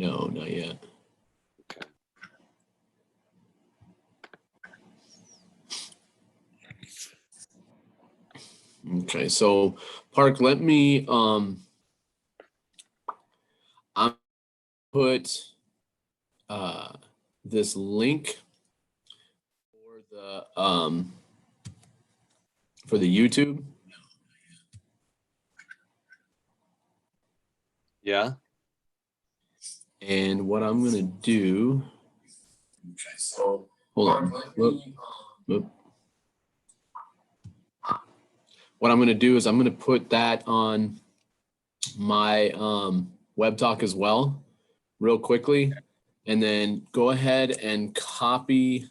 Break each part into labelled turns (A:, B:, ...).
A: No, not yet.
B: Okay.
A: Okay, so Park, let me I'm put this link for the YouTube.
B: Yeah.
A: And what I'm gonna do, okay, so hold on. Whoop. What I'm gonna do is I'm gonna put that on my web talk as well, real quickly, and then go ahead and copy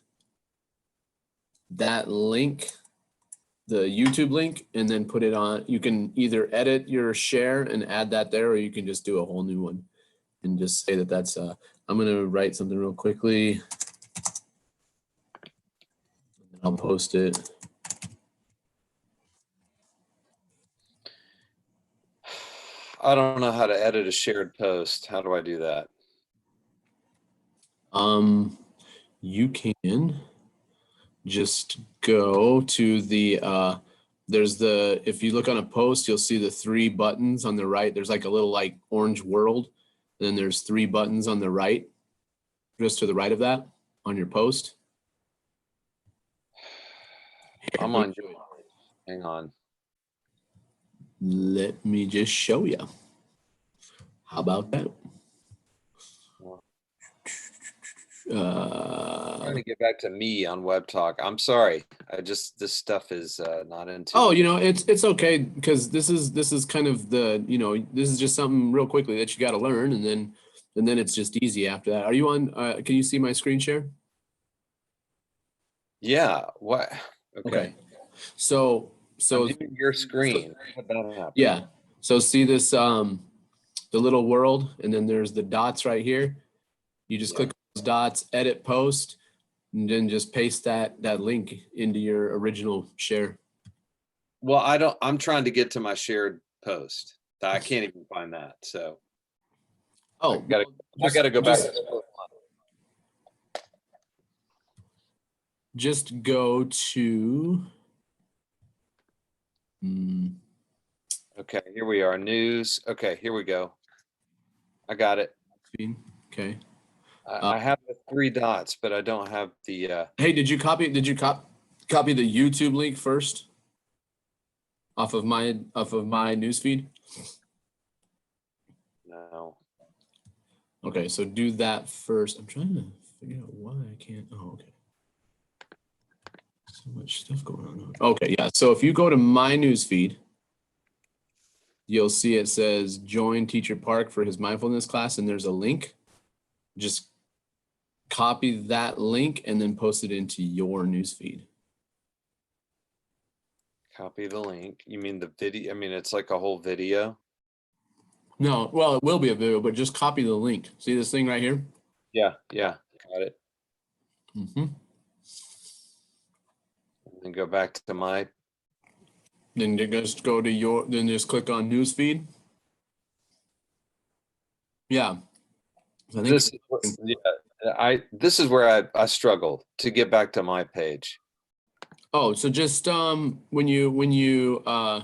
A: that link, the YouTube link, and then put it on. You can either edit your share and add that there, or you can just do a whole new one and just say that that's I'm gonna write something real quickly. I'll post it.
B: I don't know how to edit a shared post. How do I do that?
A: You can just go to the if you look on a post, you'll see the 3 buttons on the right. There's like a little like orange world. And then there's 3 buttons on the right, just to the right of that on your post.
B: I'm on. Hang on.
A: Let me just show you. How about that?
B: I'm trying to get back to me on Web Talk. I'm sorry. This stuff is not into.
A: Oh, it's okay, because this is kind of the, this is just something real quickly that you got to learn, and then it's just easy after that. Are you on? Can you see my screen share?
B: Yeah. What?
A: Okay. So
B: your screen.
A: Yeah. So see this the little world, and then there's the dots right here. You just click on those dots, edit post, and then just paste that link into your original share.
B: Well, I'm trying to get to my shared post. I can't even find that. So I gotta go back.
A: Just go to
B: okay, here we are. News. Okay, here we go. I got it.
A: Okay.
B: I have the 3 dots, but I don't have the
A: Hey, did you copy the YouTube link first? Off of my newsfeed?
B: No.
A: Okay, so do that first. I'm trying to figure out why I can't. Oh, okay. So much stuff going on. Okay, yeah. So if you go to my newsfeed, you'll see it says join Teacher Park for his mindfulness class, and there's a link. Just copy that link and then post it into your newsfeed.
B: Copy the link. You mean the video? I mean, it's like a whole video.
A: No, well, it will be a video, but just copy the link. See this thing right here?
B: Yeah, got it.
A: Mm-hmm.
B: And go back to my.
A: Then just go to your. Then just click on newsfeed. Yeah. I think
B: this is where I struggled to get back to my page.
A: Oh, so just when you to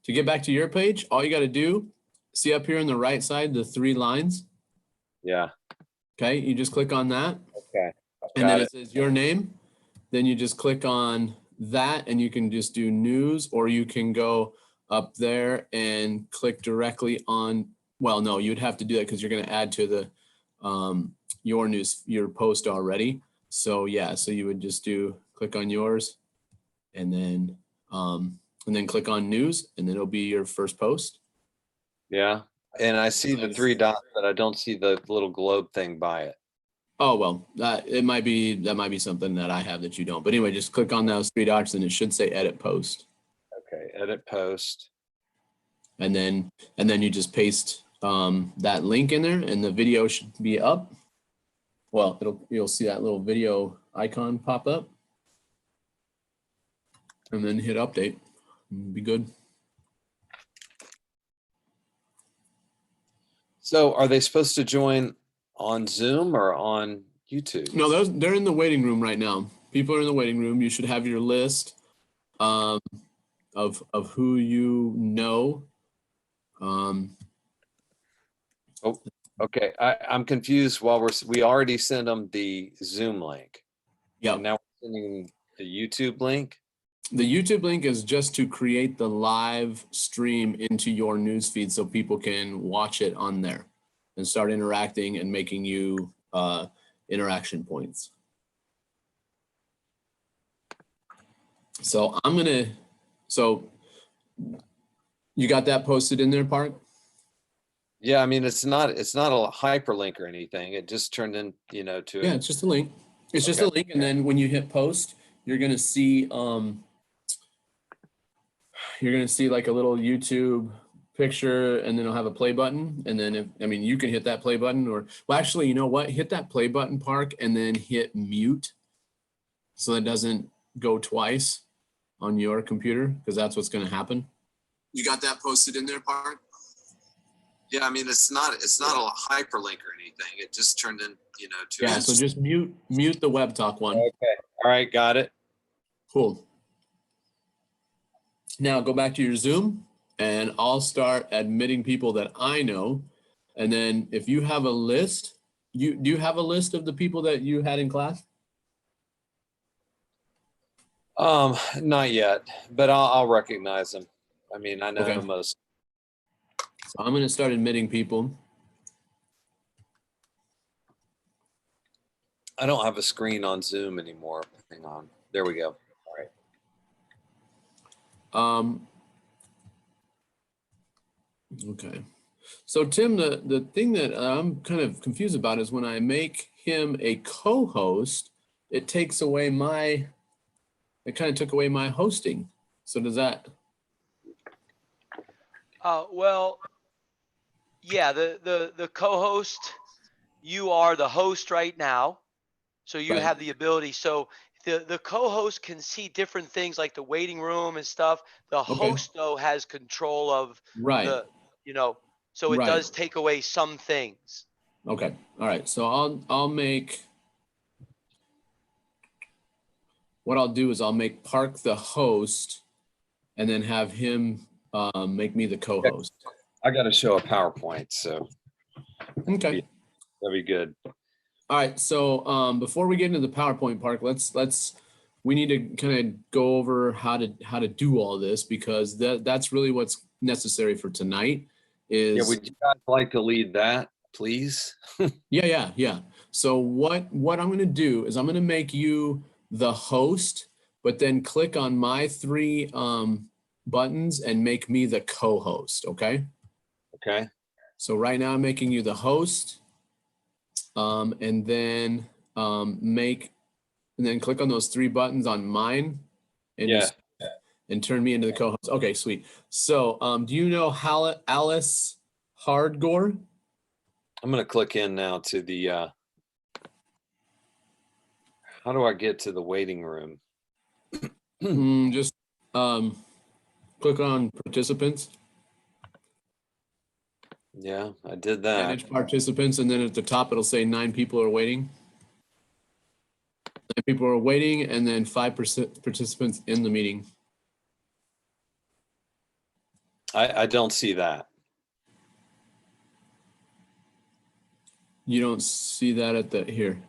A: get back to your page, all you got to do, see up here on the right side, the 3 lines.
B: Yeah.
A: Okay, you just click on that.
B: Okay.
A: And then it says your name. Then you just click on that, and you can just do news, or you can go up there and click directly on. Well, no, you'd have to do that because you're going to add to the your post already. So yeah, so you would just click on yours, and then click on news, and then it'll be your first post.
B: Yeah, and I see the 3 dots, but I don't see the little globe thing by it.
A: Oh, well, that might be something that I have that you don't. But anyway, just click on those 3 dots, and it should say edit post.
B: Okay, edit post.
A: And then you just paste that link in there, and the video should be up. Well, you'll see that little video icon pop up, and then hit update. Be good.
B: So are they supposed to join On Zoom or on YouTube?
A: No, they're in the waiting room right now. People are in the waiting room. You should have your list of who you know.
B: Oh, okay. I'm confused. We already sent them the Zoom link.
A: Yeah.
B: And now we're sending the YouTube link.
A: The YouTube link is just to create the live stream into your newsfeed so people can watch it on there and start interacting and making you interaction points. So so you got that posted in there, Park?
B: Yeah, I mean, it's not a hyperlink or anything. It just turned in, to
A: Yeah, it's just a link. It's just a link, and then when you hit post, you're gonna see like a little YouTube picture, and then it'll have a play button. And then you can hit that play button, or well, actually, you know what? Hit that play button, Park, and then hit mute, so it doesn't go twice on your computer, because that's what's gonna happen. You got that posted in there, Park?
B: Yeah, I mean, it's not a hyperlink or anything. It just turned in, to.
A: Yeah, so just mute the web talk one.
B: Okay. All right, got it.
A: Cool. Now go back to your Zoom, and I'll start admitting people that I know. And then if you have a list, do you have a list of the people that you had in class?
B: Not yet, but I'll recognize them. I mean, I know
A: Okay.
B: most.
A: So I'm going to start admitting people.
B: I don't have a screen on Zoom anymore. Hang on. There we go. All right.
A: Okay. So Tim, the thing that I'm kind of confused about is when I make him a co-host, it kind of took away my hosting. So does that?
C: Well, yeah, the co-host, you are the host right now. So you
A: Right.
C: have the ability. So the co-host can see different things like the waiting room and stuff. The
A: Okay.
C: host though has control of
A: Right.
C: so it
A: Right.
C: does take away some things.
A: Okay. All right. So I'll make, what I'll do is I'll make Park the host, and then have him make me the co-host.
B: I got to show a PowerPoint, so
A: Okay.
B: that'd be good.
A: All right. So before we get into the PowerPoint, Park, we need to kind of go over how to do all this, because that's really what's necessary for tonight.
B: Yeah, would you guys like to lead that, please?
A: Yeah. So what I'm going to do is I'm going to make you the host, but then click on my three buttons and make me the co-host. Okay.
B: Okay.
A: So right now I'm making you the host, and then click on those three buttons on mine, and and turn me into the co-host. Okay, sweet. So do you know Alice Hardgore?
B: I'm going to click in now to the, how do I get to the waiting room?
A: Just click on participants.
B: Yeah, I did that.
A: Manage participants, and then at the top it'll say 9 people are waiting. 9 people are waiting, and then 5 participants in the meeting.
B: I don't see that.
A: You don't see that at the here.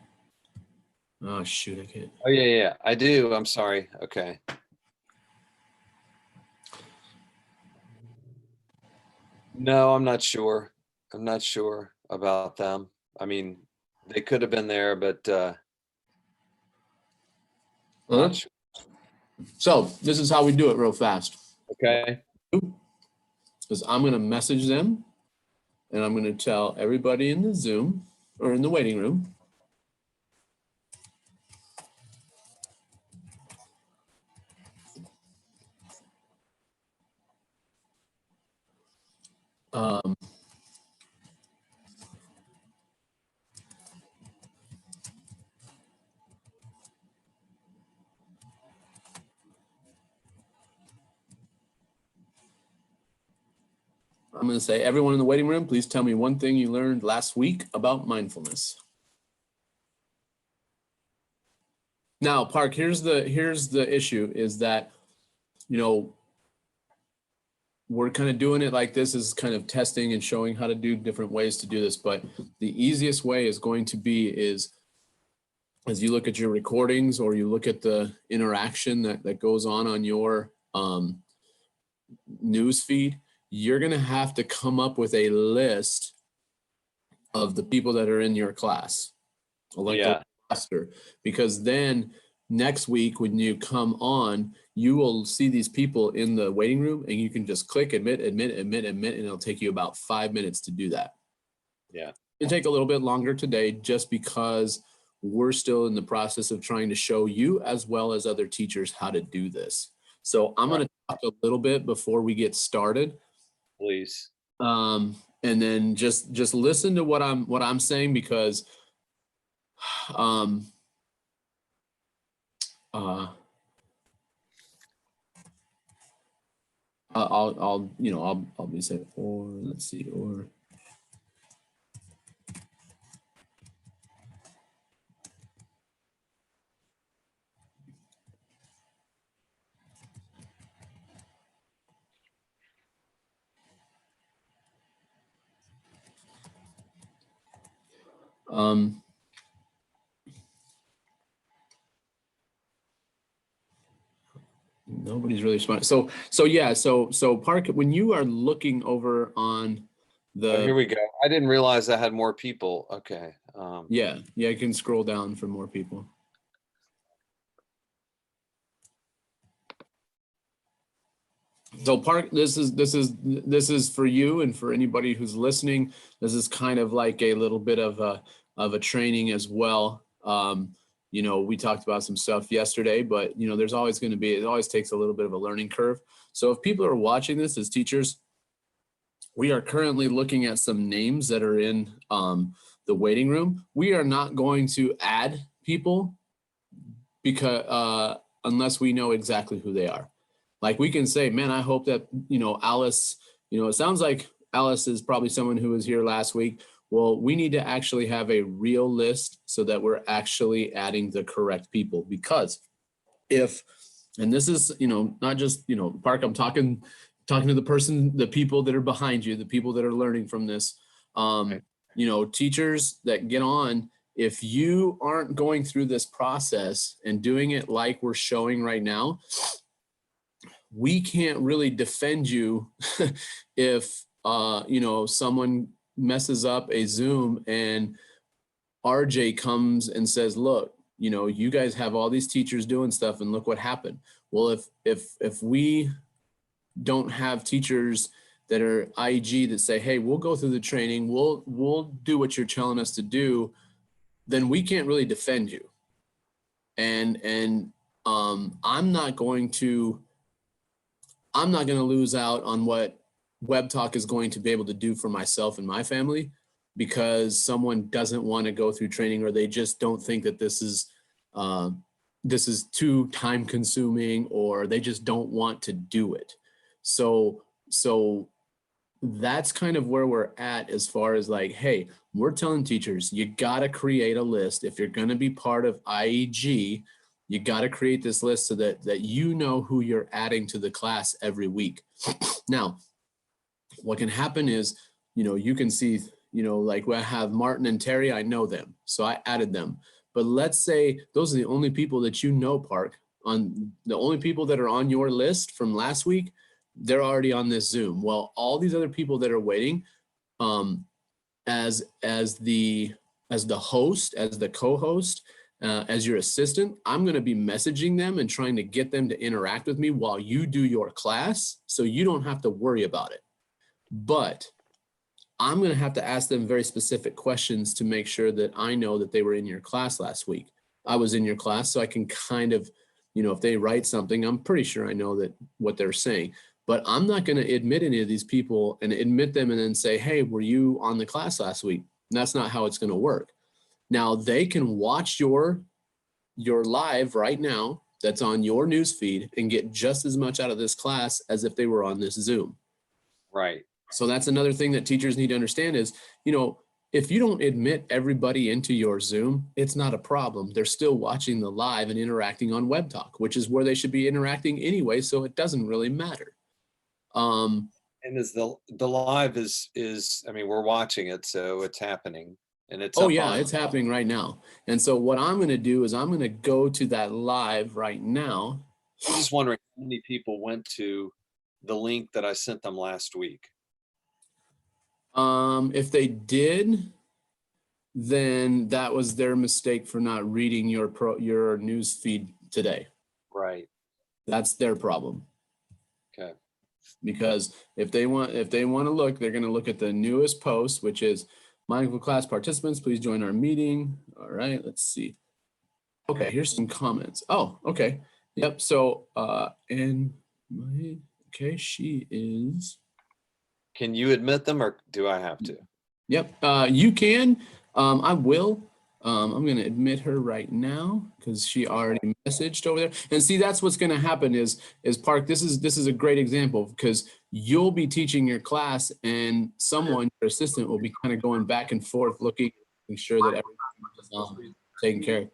A: Oh shoot, I can't.
B: Oh yeah, I do. I'm sorry. Okay. No, I'm not sure. I'm not sure about them. I mean, they could have been there, but not sure.
A: So this is how we do it real fast.
B: Okay.
A: Is I'm going to message them, and I'm going to tell everybody in the Zoom or in the waiting room. I'm going to say, everyone in the waiting room, please tell me one thing you learned last week about mindfulness. Now, Park, here's the issue is that, you know, we're kind of doing it like this is kind of testing and showing how to do different ways to do this. But the easiest way is going to be is as you look at your recordings or you look at the interaction that goes on your news feed, you're going to have to come up with a list of the people that are in your class.
B: Yeah.
A: Because then next week when you come on, you will see these people in the waiting room and you can just click admit, and it'll take you about 5 minutes to do that.
B: Yeah.
A: It'll take a little bit longer today just because we're still in the process of trying to show you as well as other teachers how to do this. So I'm going to talk a little bit before we get started.
B: Please.
A: And then just listen to what I'm saying, because I'll be saying, or let's see, or nobody's really responding. So Park, when you are looking over on the,
B: Here we go. I didn't realize I had more people. Okay.
A: yeah, you can scroll down for more people. So Park, this is for you and for anybody who's listening. This is kind of like a little bit of a training as well. You know, we talked about some stuff yesterday, but you know, there's always going to be, it always takes a little bit of a learning curve. So if people are watching this as teachers, we are currently looking at some names that are in the waiting room. We are not going to add people because unless we know exactly who they are. Like we can say, man, I hope that, you know, Alice, you know, it sounds like Alice is probably someone who was here last week. Well, we need to actually have a real list so that we're actually adding the correct people, because if, and this is, you know, not just, you know, Park, I'm talking to the people that are behind you, the people that are learning from this,
B: Right.
A: you know, teachers that get on, if you aren't going through this process and doing it like we're showing right now, we can't really defend you if, you know, someone messes up a Zoom and RJ comes and says, look, you know, you guys have all these teachers doing stuff and look what happened. Well, if we don't have teachers that are IG that say, hey, we'll go through the training, we'll do what you're telling us to do, then we can't really defend you. And I'm not going to lose out on what Web Talk is going to be able to do for myself and my family because someone doesn't want to go through training, or they just don't think that this is too time consuming, or they just don't want to do it. So that's kind of where we're at as far as like, hey, we're telling teachers, you got to create a list. If you're going to be part of IEG, you got to create this list so that you know who you're adding to the class every week. Now, what can happen is, you know, you can see, you know, like I have Martin and Terry, I know them, so I added them. But let's say those are the only people that you know, Park, on the only people that are on your list from last week, they're already on this Zoom. Well, all these other people that are waiting, as the host, as the co-host, as your assistant, I'm going to be messaging them and trying to get them to interact with me while you do your class, so you don't have to worry about it. But I'm going to have to ask them very specific questions to make sure that I know that they were in your class last week. I was in your class, so I can kind of, you know, if they write something, I'm pretty sure I know that what they're saying. But I'm not going to admit any of these people and admit them and then say, hey, were you on the class last week? And that's not how it's going to work. Now, they can watch your live right now that's on your news feed and get just as much out of this class as if they were on this Zoom.
B: Right.
A: So that's another thing that teachers need to understand is, if you don't admit everybody into your Zoom, it's not a problem. They're still watching the live and interacting on Web Talk, which is where they should be interacting anyway. So it doesn't really matter.
B: And is the live is, I mean, we're watching it, so it's happening and it's
A: Oh
B: up
A: yeah,
B: on.
A: it's happening right now. And so what I'm going to do is I'm going to go to that live right now.
B: I'm just wondering how many people went to the link that I sent them last week.
A: If they did, then that was their mistake for not reading your news feed today.
B: Right.
A: That's their problem.
B: Okay.
A: Because if they want to look, they're going to look at the newest post, which is mindful class participants, please join our meeting. All right, let's see. Okay, here's some comments. Oh, okay. Yep. So, okay, she is.
B: Can you admit them or do I have to?
A: Yep. You can. I will. I'm going to admit her right now because she already messaged over there. And see, that's what's going to happen is Park. This is a great example because you'll be teaching your class and someone, your assistant, will be kind of going back and forth, looking, making sure that everything is taken care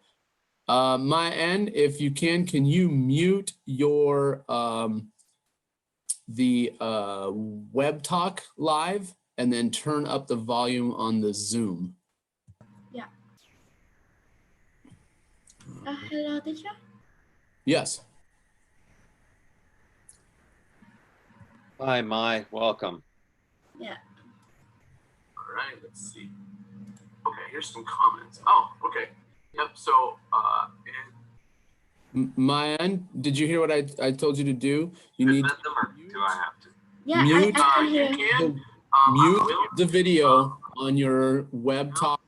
A: of. My end, if you can you mute your the Web Talk live and then turn up the volume on the Zoom?
D: Yeah. Hello, teacher.
A: Yes.
B: Hi, Mai. Welcome.
D: Yeah.
A: All right, let's see. Okay, here's some comments. Oh, okay. Yep. So, Maya, did you hear what I told you to do? You need to
B: do I have to?
D: Yeah,
A: mute,
D: I can hear.
A: mute the video on your Web Talk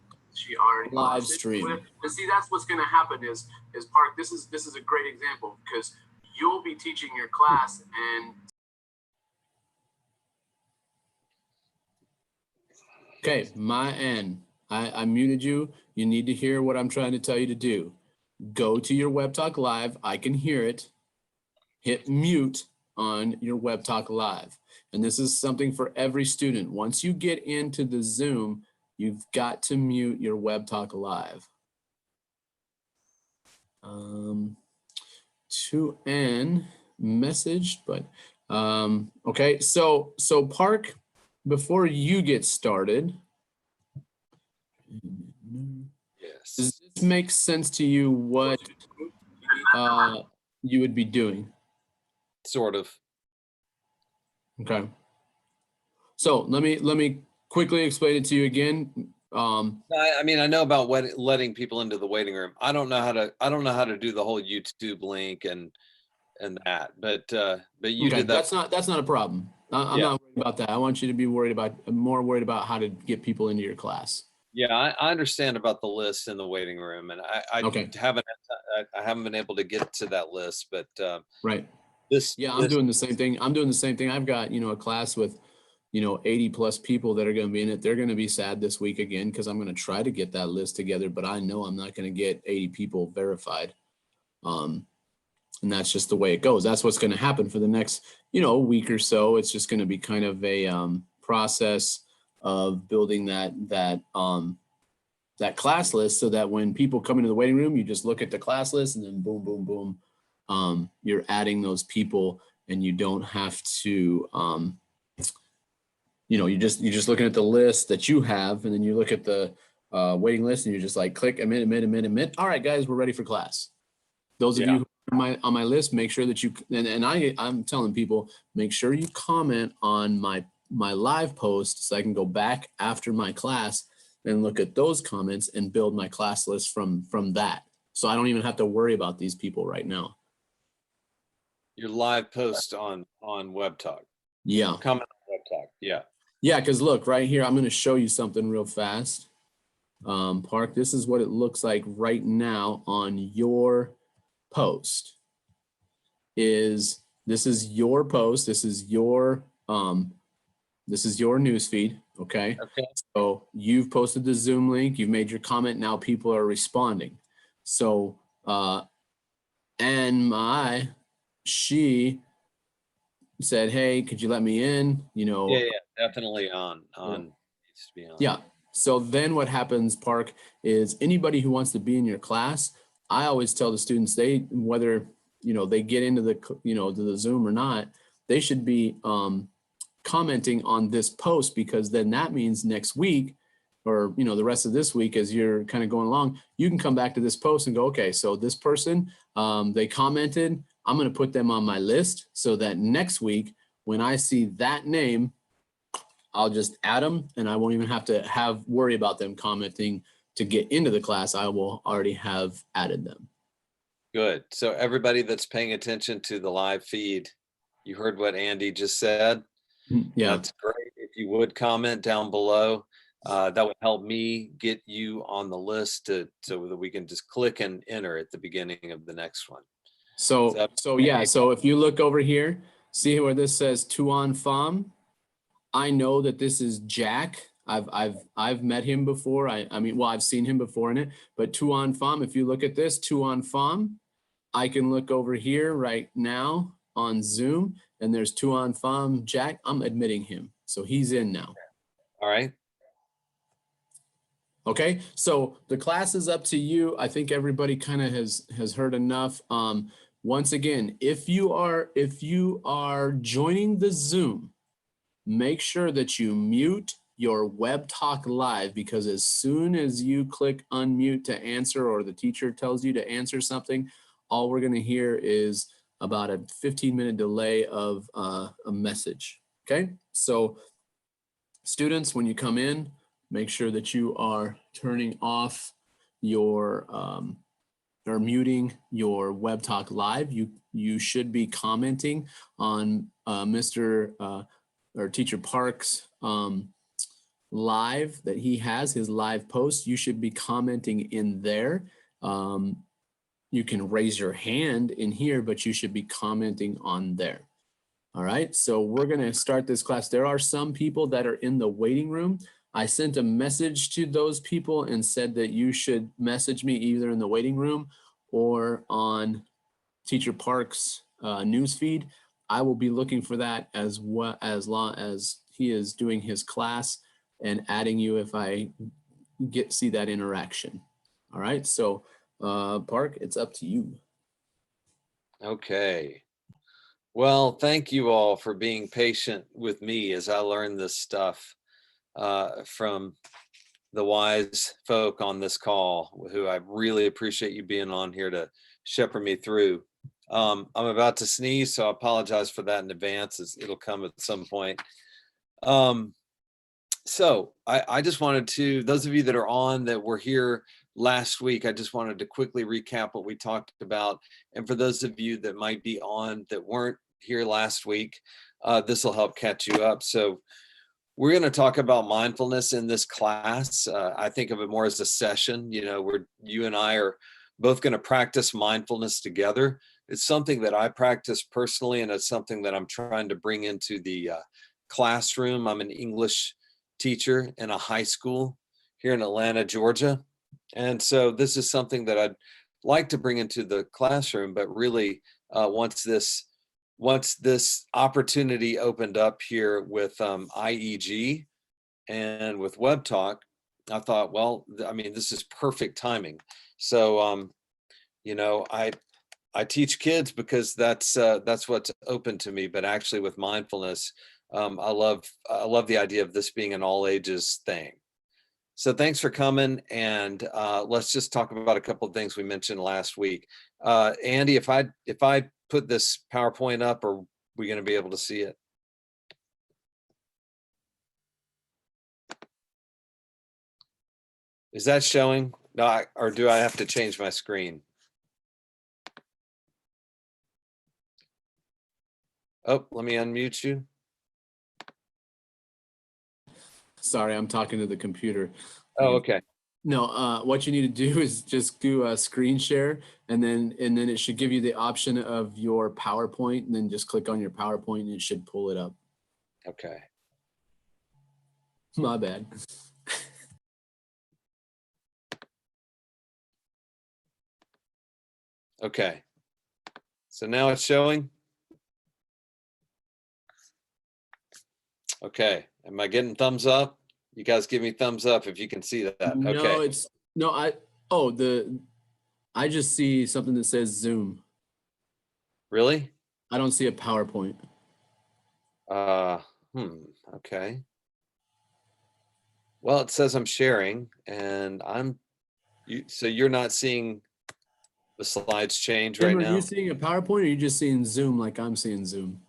A: live stream. And see, that's what's going to happen is Park. This is a great example because you'll be teaching your class and. Okay, my end. I muted you. You need to hear what I'm trying to tell you to do. Go to your Web Talk Live. I can hear it. Hit mute on your Web Talk Live. And this is something for every student. Once you get into the Zoom, you've got to mute your Web Talk Live. To end message, but okay. So Park, before you get started,
B: Yes.
A: does this make sense to you what you would be doing?
B: Sort of.
A: Okay. So let me quickly explain it to you again.
B: I mean, I know about letting people into the waiting room. I don't know how to do the whole YouTube link and that, but you
A: Okay,
B: did that.
A: that's not a problem. I'm
B: Yeah.
A: not worried about that. I want you to be more worried about how to get people into your class.
B: Yeah, I understand about the list in the waiting room, and I
A: Okay.
B: haven't been able to get to that list, but
A: Right.
B: this.
A: I'm doing the same thing. I'm doing the same thing. I've got, a class with, 80 plus people that are going to be in it. They're going to be sad this week again because I'm going to try to get that list together, but I know I'm not going to get 80 people verified. And that's just the way it goes. That's what's going to happen for the next, week or so. It's just going to be kind of a process of building that class list so that when people come into the waiting room, you just look at the class list and then boom, boom, boom. You're adding those people and you don't have to, you're just looking at the list that you have, and then you look at the waiting list and you're just like, click, admit. All right, guys, we're ready for class. Those of you who are on my list, make sure that you, and I'm telling people, make sure you comment on my live post so I can go back after my class and look at those comments and build my class list from that. So I don't even have to worry about these people right now.
B: Your live post on Web Talk.
A: Yeah.
B: Comment on Web Talk. Yeah.
A: Yeah, because look right here, I'm going to show you something real fast. Park, this is what it looks like right now on your post. This is your post. This is your news feed. Okay.
B: Okay.
A: So you've posted the Zoom link. You've made your comment. Now people are responding. So she said, hey, could you let me in?
B: Yeah. Definitely needs to be on.
A: Yeah. So then what happens, Park, is anybody who wants to be in your class, I always tell the students whether, they get into to the Zoom or not, they should be commenting on this post, because then that means next week or, the rest of this week, as you're kind of going along, you can come back to this post and go, okay, so this person, they commented, I'm going to put them on my list so that next week when I see that name, I'll just add them and I won't even have to worry about them commenting to get into the class. I will already have added them.
B: Good. So everybody that's paying attention to the live feed, you heard what Andy just said.
A: Yeah.
B: That's great. If you would comment down below, that would help me get you on the list so that we can just click and enter at the beginning of the next one.
A: So if you look over here, see where this says Tuan Pham. I know that this is Jack. I've met him before. I've seen him before in it, but Tuan Pham, if you look at this, Tuan Pham, I can look over here right now on Zoom and there's Tuan Pham Jack. I'm admitting him. So he's in now.
B: All right.
A: Okay. So the class is up to you. I think everybody kind of has heard enough. Once again, if you are joining the Zoom, make sure that you mute your Web Talk Live, because as soon as you click unmute to answer, or the teacher tells you to answer something, all we're going to hear is about a 15-minute delay of a message. Okay. So students, when you come in, make sure that you are turning off your or muting your Web Talk Live. You should be commenting on Mr. or Teacher Park's live that he has, his live post. You should be commenting in there. You can raise your hand in here, but you should be commenting on there. All right, so we're gonna start this class. There are some people that are in the waiting room. I sent a message to those people and said that you should message me either in the waiting room or on Teacher Park's news feed. I will be looking for that as well, as long as he is doing his class, and adding you if I see that interaction. All right, so Park, it's up to you.
B: Okay. Well, thank you all for being patient with me as I learn this stuff from the wise folk on this call, who I really appreciate you being on here to shepherd me through. I'm about to sneeze, so I apologize for that in advance. It'll come at some point. So I just wanted to, those of you that are on that were here last week, I just wanted to quickly recap what we talked about. And for those of you that might be on that weren't here last week, this will help catch you up. So we're going to talk about mindfulness in this class. I think of it more as a session, where you and I are both going to practice mindfulness together. It's something that I practice personally, and it's something that I'm trying to bring into the classroom. I'm an English teacher in a high school here in Atlanta, Georgia. And so this is something that I'd like to bring into the classroom, but really once this opportunity opened up here with IEG and with Web Talk, I thought, well, this is perfect timing. So, I teach kids because that's what's open to me, but actually with mindfulness, I love the idea of this being an all ages thing. So thanks for coming, and let's just talk about a couple of things we mentioned last week. Andy, if I put this PowerPoint up, are we going to be able to see it? Is that showing? No, or do I have to change my screen? Oh, let me unmute you.
A: Sorry, I'm talking to the computer.
B: Oh, okay.
A: No, what you need to do is just do a screen share, and then it should give you the option of your PowerPoint, and then just click on your PowerPoint and it should pull it up.
B: Okay.
A: My bad.
B: Okay. So now it's showing. Okay. Am I getting thumbs up? You guys give me thumbs up if you can see that.
A: No,
B: Okay.
A: it's no, I just see something that says Zoom.
B: Really?
A: I don't see a PowerPoint.
B: Uh, okay. Well, it says I'm sharing and so you're not seeing the slides change right
A: Tim, are
B: now?
A: you seeing a PowerPoint or are you just seeing Zoom like I'm seeing Zoom?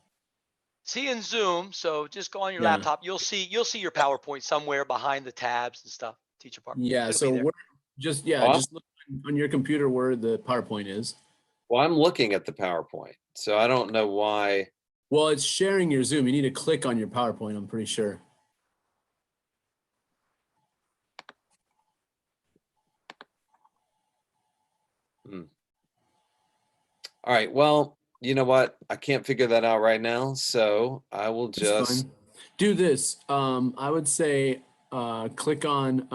C: See in Zoom, so just go on your
A: Yeah.
C: laptop. You'll see your PowerPoint somewhere behind the tabs and stuff. Teacher part.
A: Yeah,
C: It'll
A: so
C: be there.
A: we're just
B: Oh,
A: just look on your computer where the PowerPoint is.
B: Well, I'm looking at the PowerPoint, so I don't know why.
A: Well, it's sharing your Zoom. You need to click on your PowerPoint, I'm pretty sure.
B: All right, well, you know what? I can't figure that out right now, so I will
A: It's
B: just,
A: fine. Do this. I would say click on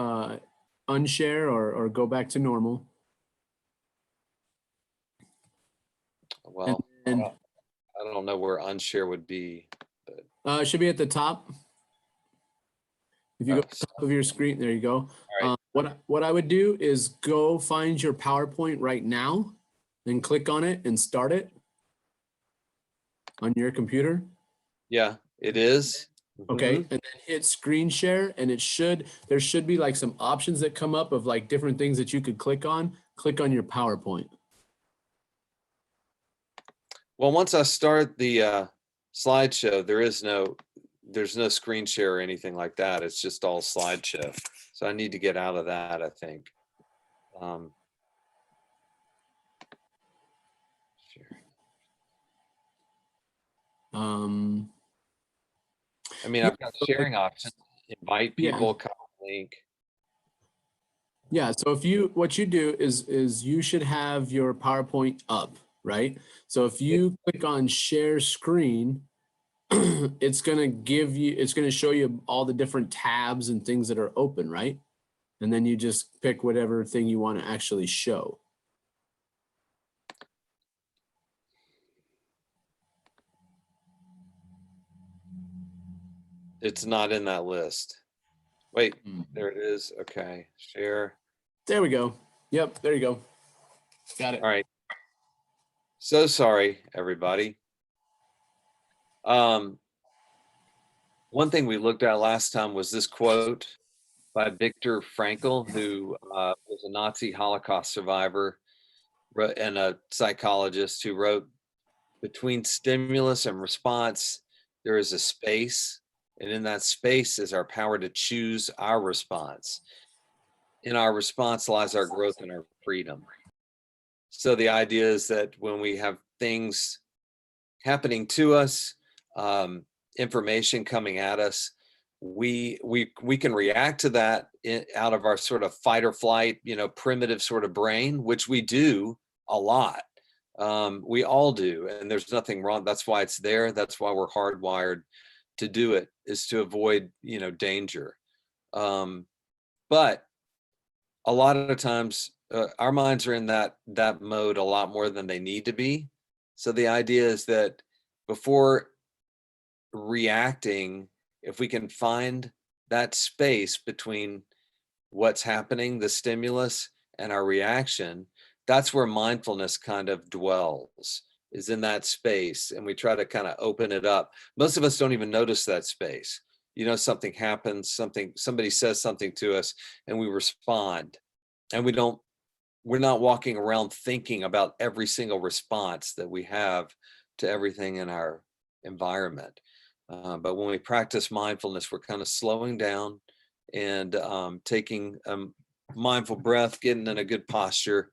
A: unshare or go back to normal.
B: well,
A: And
B: I don't know where unshare would be.
A: it should be at the top. If you go
B: Oh,
A: to the top of your screen, there you go.
B: All
A: What I would do is go find your PowerPoint right now and click on it and start it on your computer.
B: Yeah, it is.
A: Okay,
B: Mhm.
A: and then hit screen share, and there should be like some options that come up of like different things that you could click on. Click on your PowerPoint.
B: Well, once I start the slideshow, there's no screen share or anything like that. It's just all slideshow. So I need to get out of that, I think. Share. I mean, I've got sharing options, invite
A: Yeah.
B: people, copy link.
A: Yeah, so what you do is you should have your PowerPoint up, right? So if you click on share screen, it's gonna show you all the different tabs and things that are open, right? And then you just pick whatever thing you want to actually show.
B: It's not in that list. Wait, there it is. Okay, share.
A: There we go. Yep, there you go. Got it.
B: All right. So sorry, everybody. One thing we looked at last time was this quote by Viktor Frankl, who was a Nazi Holocaust survivor and a psychologist who wrote, "Between stimulus and response, there is a space, and in that space is our power to choose our response. In our response lies our growth and our freedom." So the idea is that when we have things happening to us, information coming at us, we can react to that out of our sort of fight or flight, primitive sort of brain, which we do a lot. We all do, and there's nothing wrong. That's why it's there. That's why we're hardwired to do it, is to avoid, danger. But a lot of times our minds are in that mode a lot more than they need to be. So the idea is that before reacting, if we can find that space between what's happening, the stimulus, and our reaction, that's where mindfulness kind of dwells, is in that space. And we try to kind of open it up. Most of us don't even notice that space. Something happens, somebody says something to us, and we respond. And we're not walking around thinking about every single response that we have to everything in our environment. But when we practice mindfulness, we're kind of slowing down and taking a mindful breath, getting in a good posture,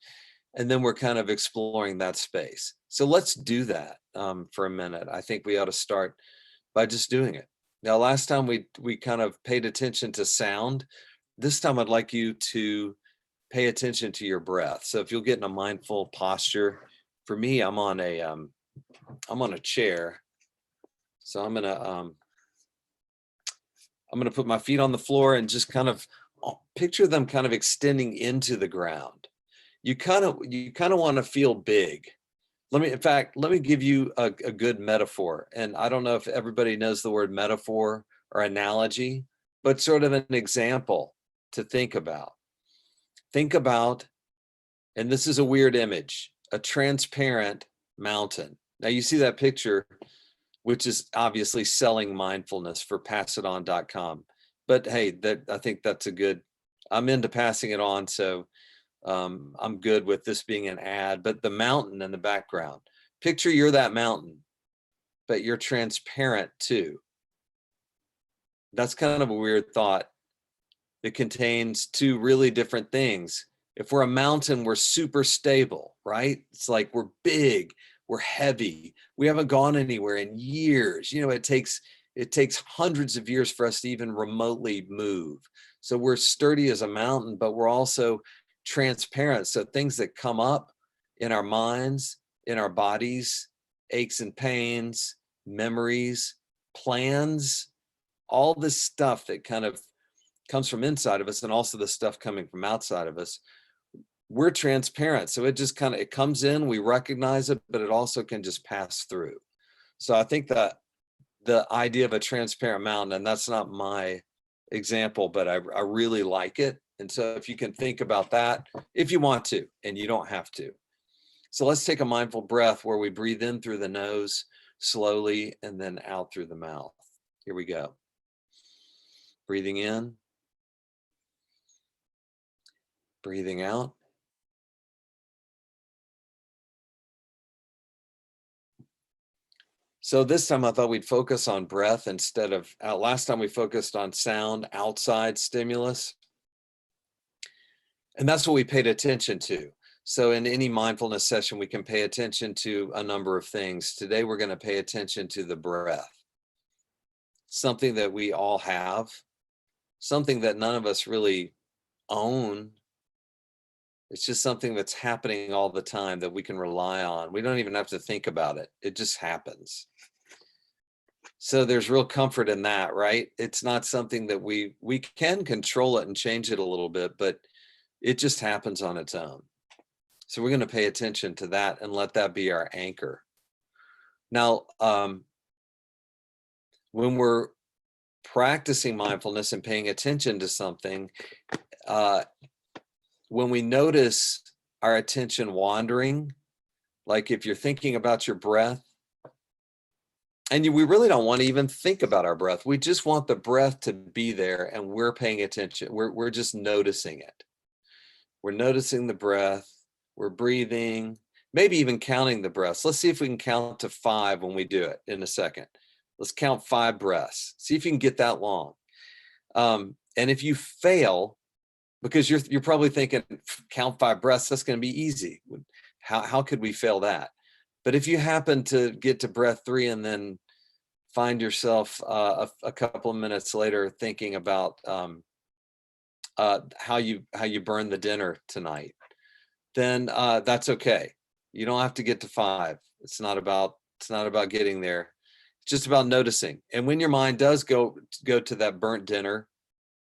B: and then we're kind of exploring that space. So let's do that for a minute. I think we ought to start by just doing it. Now, last time we kind of paid attention to sound. This time I'd like you to pay attention to your breath. So if you'll get in a mindful posture, for me, I'm on a chair. So I'm gonna put my feet on the floor and just kind of picture them kind of extending into the ground. You kind of want to feel big. Let me give you a good metaphor. And I don't know if everybody knows the word metaphor or analogy, but sort of an example to think about. Think about, and this is a weird image, a transparent mountain. Now you see that picture, which is obviously selling mindfulness for passiton.com. But hey, I think that's I'm into passing it on. So I'm good with this being an ad, but the mountain in the background, picture you're that mountain, but you're transparent too. That's kind of a weird thought. It contains two really different things. If we're a mountain, we're super stable, right? It's like we're big, we're heavy. We haven't gone anywhere in years. You know, it takes hundreds of years for us to even remotely move. So we're sturdy as a mountain, but we're also transparent. So things that come up in our minds, in our bodies, aches and pains, memories, plans, all this stuff that kind of comes from inside of us, and also the stuff coming from outside of us, we're transparent. So it just kind of, it comes in, we recognize it, but it also can just pass through. So I think that the idea of a transparent mountain, and that's not my example, but I really like it. And so if you can think about that, if you want to, and you don't have to. So let's take a mindful breath where we breathe in through the nose slowly and then out through the mouth. Here we go. Breathing in. Breathing out. So this time I thought we'd focus on breath instead of, last time we focused on sound, outside stimulus. And that's what we paid attention to. So in any mindfulness session, we can pay attention to a number of things. Today, we're going to pay attention to the breath. Something that we all have, something that none of us really own. It's just something that's happening all the time that we can rely on. We don't even have to think about it. It just happens. So there's real comfort in that, right? It's not something that we can control it and change it a little bit, but it just happens on its own. So we're going to pay attention to that and let that be our anchor. Now, when we're practicing mindfulness and paying attention to something, when we notice our attention wandering, like if you're thinking about your breath, and we really don't want to even think about our breath. We just want the breath to be there, and we're paying attention. We're just noticing it. We're noticing the breath. We're breathing, maybe even counting the breaths. Let's see if we can count to 5 when we do it in a second. Let's count 5 breaths. See if you can get that long. And if you fail, because you're probably thinking, count 5 breaths, that's going to be easy. How could we fail that? But if you happen to get to breath 3 and then find yourself a couple of minutes later thinking about how you burned the dinner tonight, then that's okay. You don't have to get to 5. It's not about getting there. It's just about noticing. And when your mind does go to that burnt dinner,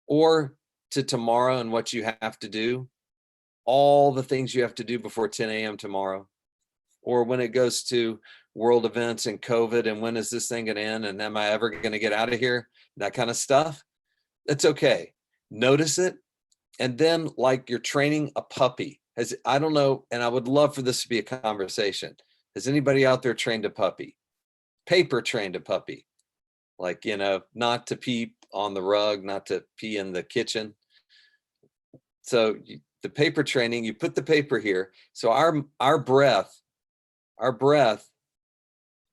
B: or to tomorrow and what you have to do, all the things you have to do before 10 a.m. tomorrow, or when it goes to world events and COVID and when is this thing going to end and am I ever going to get out of here, that kind of stuff, it's okay. Notice it. And then, like you're training a puppy. I don't know, and I would love for this to be a conversation. Has anybody out there trained a puppy? Paper trained a puppy. Like, not to pee on the rug, not to pee in the kitchen. So the paper training, you put the paper here. So our breath or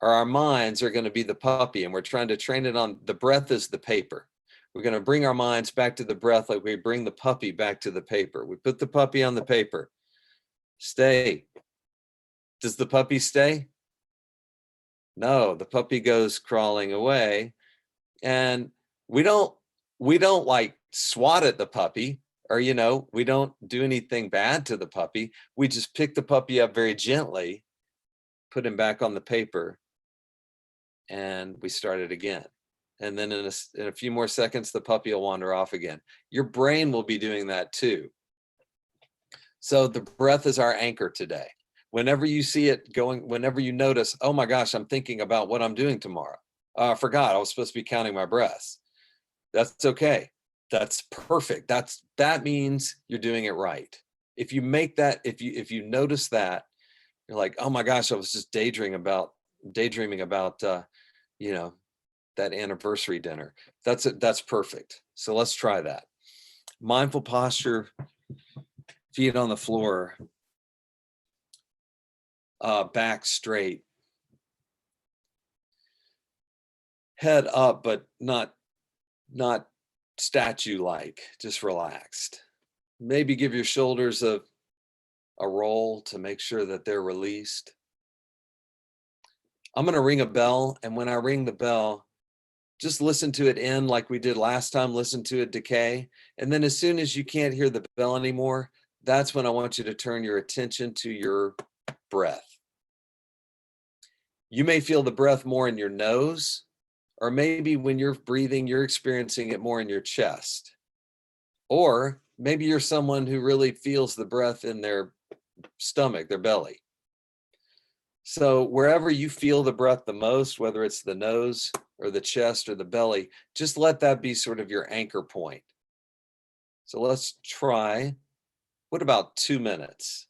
B: our minds are going to be the puppy, and we're trying to train it on the breath is the paper. We're going to bring our minds back to the breath like we bring the puppy back to the paper. We put the puppy on the paper. Stay. Does the puppy stay? No, the puppy goes crawling away. And we don't like swat at the puppy, or, we don't do anything bad to the puppy. We just pick the puppy up very gently, put him back on the paper, and we start it again. And then in a few more seconds, the puppy will wander off again. Your brain will be doing that too. So the breath is our anchor today. Whenever you see it going, whenever you notice, oh my gosh, I'm thinking about what I'm doing tomorrow. I forgot I was supposed to be counting my breaths. That's okay. That's perfect. That means you're doing it right. If you make that, if you notice that, you're like, oh my gosh, I was just daydreaming about you know, that anniversary dinner. That's perfect. So let's try that. Mindful posture, feet on the floor, back straight, head up, but not statue-like, just relaxed. Maybe give your shoulders a roll to make sure that they're released. I'm going to ring a bell, and when I ring the bell, just listen to it end like we did last time, listen to it decay. And then as soon as you can't hear the bell anymore, that's when I want you to turn your attention to your breath. You may feel the breath more in your nose, or maybe when you're breathing, you're experiencing it more in your chest. Or maybe you're someone who really feels the breath in their stomach, their belly. So wherever you feel the breath the most, whether it's the nose or the chest or the belly, just let that be sort of your anchor point. So let's try, what about 2 minutes?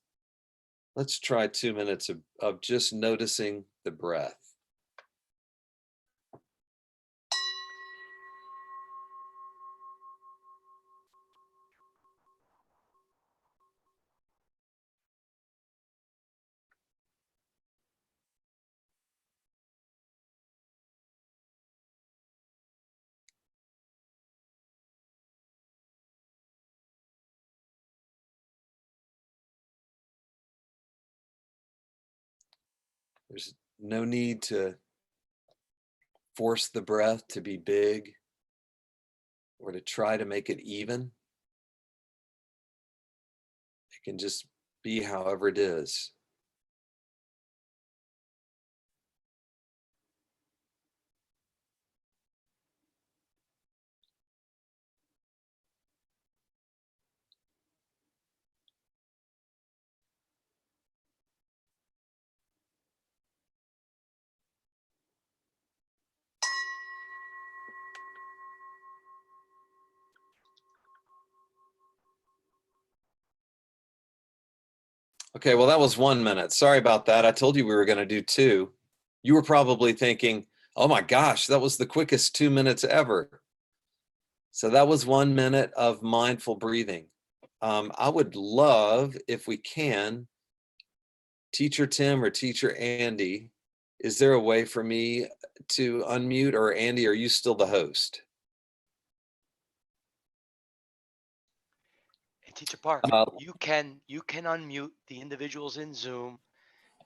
B: Let's try 2 minutes of just noticing the breath. There's no need to force the breath to be big or to try to make it even. It can just be however it is. Okay, well, that was 1 minute. Sorry about that. I told you we were going to do 2. You were probably thinking, oh my gosh, that was the quickest 2 minutes ever. So that was 1 minute of mindful breathing. I would love, if we can, Teacher Tim or Teacher Andy, is there a way for me to unmute, or Andy, are you still the host?
C: And Teacher Park,
B: Uh,
C: you can unmute the individuals in Zoom.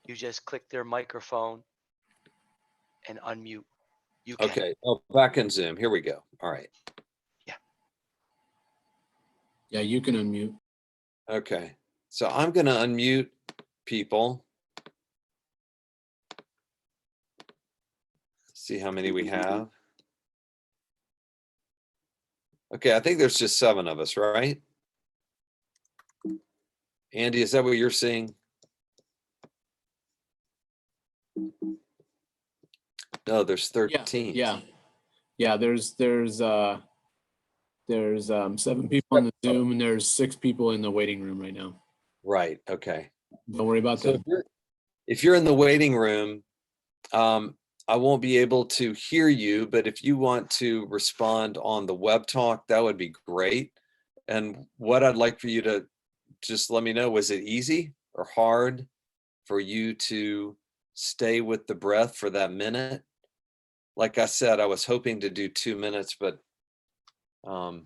C: You just click their microphone and unmute. You can.
B: Okay, oh, back in Zoom. Here we go. All right.
A: Yeah, you can unmute.
B: Okay, so I'm going to unmute people. See how many we have. Okay, I think there's just 7 of us, right? Andy, is that what you're seeing? No, there's 13.
A: Yeah. There's 7 people on the Zoom, and there's 6 people in the waiting room right now.
B: Right, okay.
A: Don't worry about
B: So
A: that.
B: if you're in the waiting room, I won't be able to hear you, but if you want to respond on the web talk, that would be great. And what I'd like for you to just let me know, was it easy or hard for you to stay with the breath for that minute? Like I said, I was hoping to do 2 minutes, but I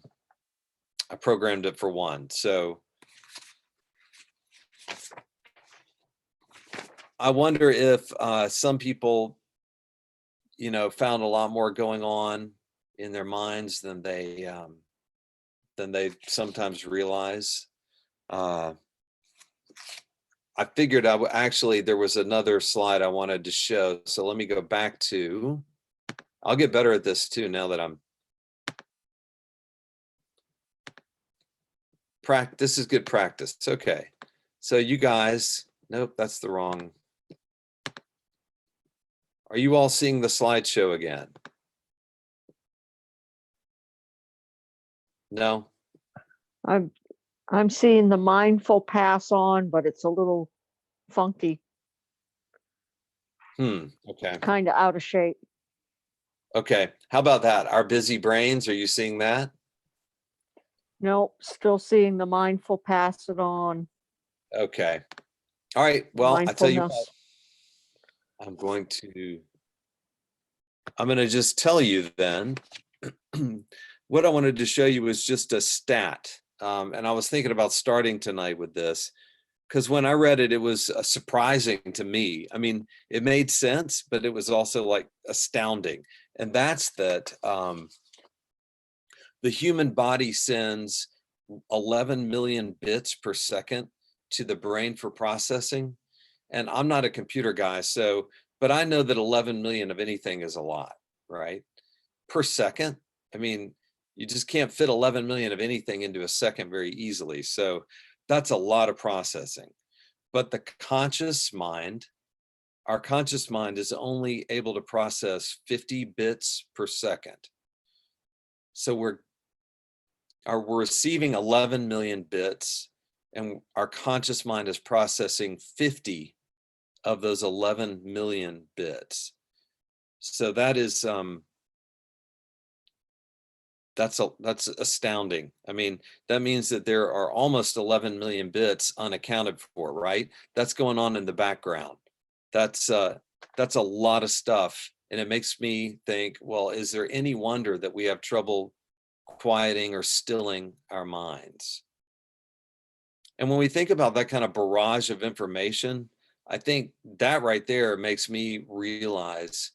B: programmed it for 1. So I wonder if some people, found a lot more going on in their minds than they sometimes realize. I figured actually there was another slide I wanted to show. So let me go back to, I'll get better at this too now that this is good practice. Okay. So you guys, nope, that's the wrong. Are you all seeing the slideshow again? No?
E: I'm seeing the mindful pass on, but it's a little funky,
B: Okay.
E: kind of out of shape.
B: Okay. How about that? Our busy brains, are you seeing that?
E: Nope, still seeing the mindful pass it on.
B: Okay. All right. Well, I tell you what,
E: Mindfulness.
B: I'm going to just tell you then, what I wanted to show you was just a stat. And I was thinking about starting tonight with this because when I read it, it was surprising to me. I mean, it made sense, but it was also like astounding. And that's that the human body sends 11 million bits per second to the brain for processing. And I'm not a computer guy, so, but I know that 11 million of anything is a lot, right? Per second. I mean, you just can't fit 11 million of anything into a second very easily. So that's a lot of processing. But the conscious mind, our conscious mind is only able to process 50 bits per second. So we're receiving 11 million bits, and our conscious mind is processing 50 of those 11 million bits. So that is that's astounding. I mean, that means that there are almost 11 million bits unaccounted for, right? That's going on in the background. That's a lot of stuff. And it makes me think, well, is there any wonder that we have trouble quieting or stilling our minds? And when we think about that kind of barrage of information, I think that right there makes me realize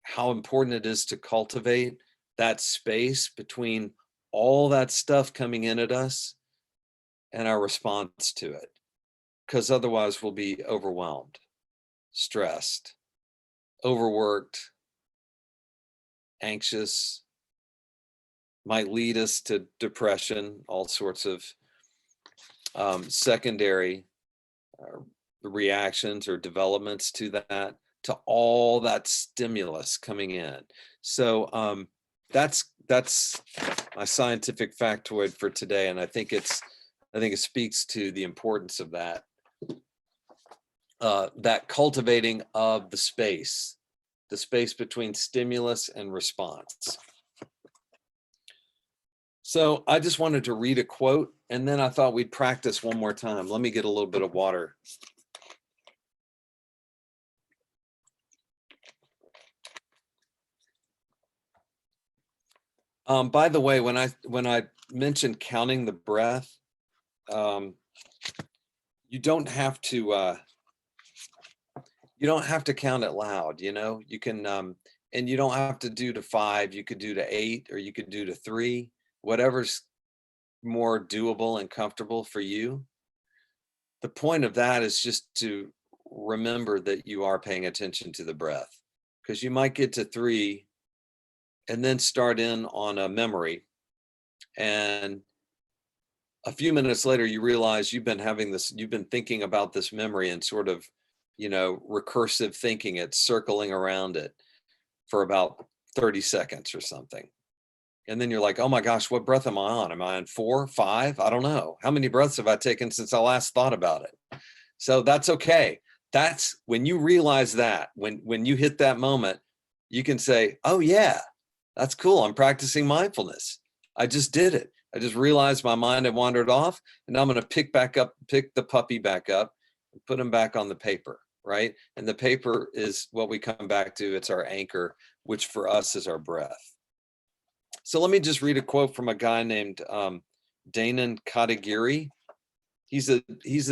B: how important it is to cultivate that space between all that stuff coming in at us and our response to it. Because otherwise we'll be overwhelmed, stressed, overworked, anxious, might lead us to depression, all sorts of secondary reactions or developments to that, to all that stimulus coming in. So that's my scientific factoid for today, and I think it speaks to the importance of that that cultivating of the space between stimulus and response. So I just wanted to read a quote, and then I thought we'd practice one more time. Let me get a little bit of water. By the way, when I mentioned counting the breath, you don't have to count it loud. You can, and you don't have to do to 5. You could do to 8, or you could do to 3, whatever's more doable and comfortable for you. The point of that is just to remember that you are paying attention to the breath, because you might get to 3 and then start in on a memory, and a few minutes later you realize you've been thinking about this memory and sort of, recursive thinking it, circling around it for about 30 seconds or something. And then you're like, oh my gosh, what breath am I on? Am I on 4, 5? I don't know. How many breaths have I taken since I last thought about it? So that's okay. That's when you realize that, when you hit that moment, you can say, oh yeah, that's cool. I'm practicing mindfulness. I just did it. I just realized my mind had wandered off, and now I'm going to pick the puppy back up and put him back on the paper, right? And the paper is what we come back to. It's our anchor, which for us is our breath. So let me just read a quote from a guy named Danon Katagiri. He's a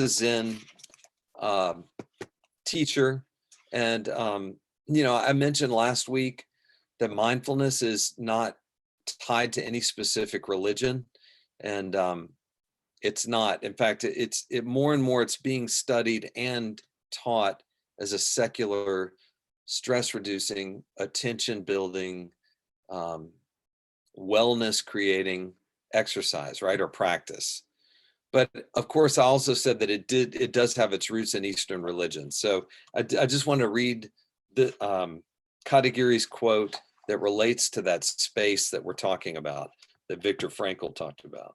B: Zen teacher. And, I mentioned last week that mindfulness is not tied to any specific religion. And it's not. In fact, it more and more, it's being studied and taught as a secular, stress reducing, attention building, wellness creating exercise, right? Or practice. But of course, I also said that it does have its roots in Eastern religion. So I just want to read the Katagiri's quote that relates to that space that we're talking about. that Viktor Frankl talked about.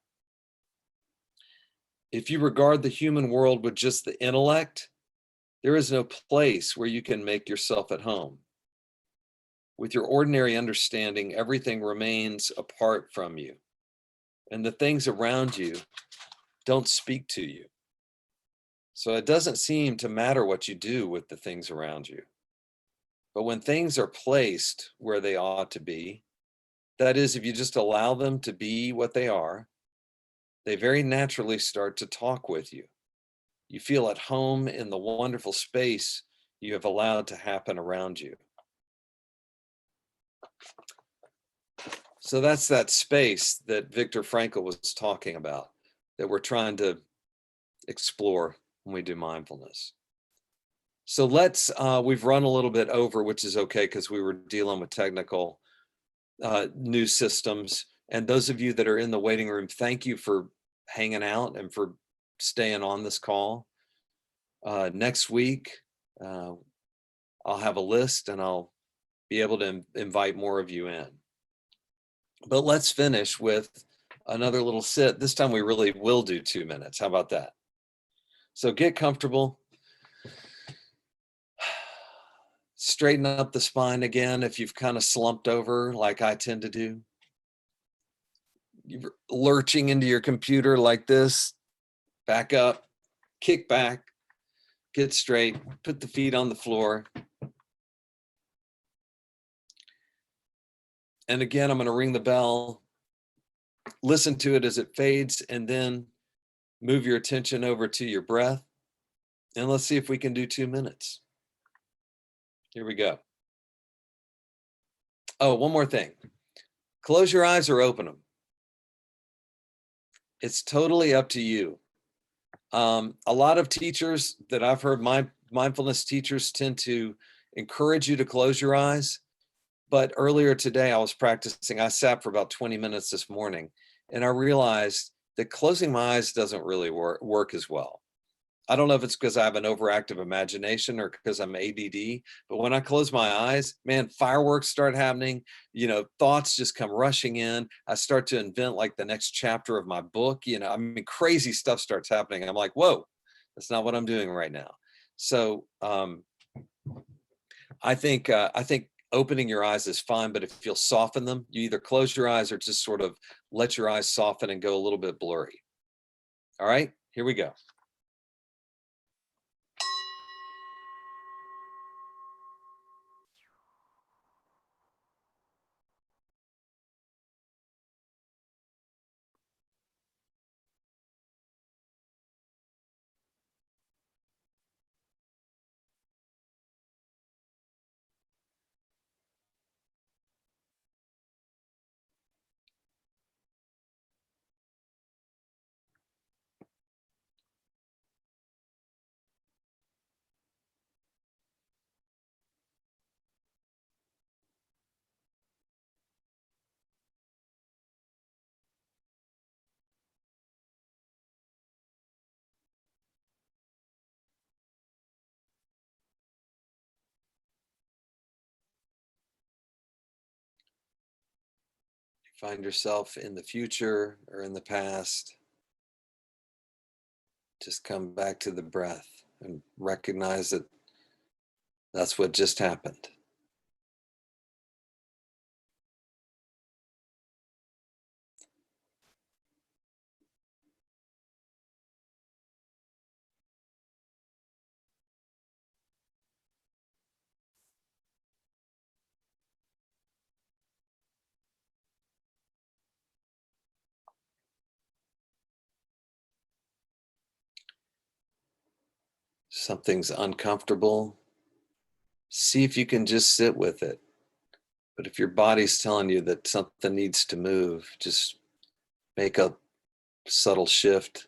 B: If you regard the human world with just the intellect, there is no place where you can make yourself at home. With your ordinary understanding, everything remains apart from you, and the things around you don't speak to you. So it doesn't seem to matter what you do with the things around you. But when things are placed where they ought to be, that is, if you just allow them to be what they are, they very naturally start to talk with you. You feel at home in the wonderful space you have allowed to happen around you. So that's that space that Viktor Frankl was talking about, that we're trying to explore when we do mindfulness. So we've run a little bit over, which is okay because we were dealing with technical new systems. And those of you that are in the waiting room, thank you for hanging out and for staying on this call. Next week, I'll have a list and I'll be able to invite more of you in. But let's finish with another little sit. This time we really will do 2 minutes. How about that? So get comfortable. Straighten up the spine again if you've kind of slumped over like I tend to do. You're lurching into your computer like this. Back up, kick back, get straight, put the feet on the floor. And again, I'm going to ring the bell. Listen to it as it fades, and then move your attention over to your breath. And let's see if we can do 2 minutes. Here we go. Oh, one more thing. Close your eyes or open them. It's totally up to you. A lot of teachers that I've heard, my mindfulness teachers tend to encourage you to close your eyes. But earlier today, I was practicing. I sat for about 20 minutes this morning, and I realized that closing my eyes doesn't really work as well. I don't know if it's because I have an overactive imagination or because I'm ADD, but when I close my eyes, man, fireworks start happening. Thoughts just come rushing in. I start to invent like the next chapter of my book. Crazy stuff starts happening. I'm like, whoa, that's not what I'm doing right now. So I think opening your eyes is fine, but if you'll soften them, you either close your eyes or just sort of let your eyes soften and go a little bit blurry. All right, here we go. Find yourself in the future or in the past, just come back to the breath and recognize that that's what just happened. Something's uncomfortable, see if you can just sit with it. But if your body's telling you that something needs to move, just make a subtle shift.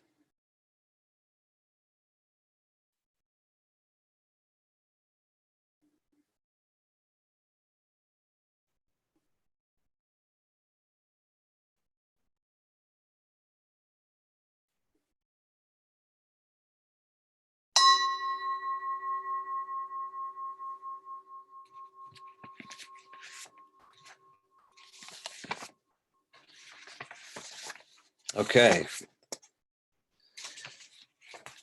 B: Okay.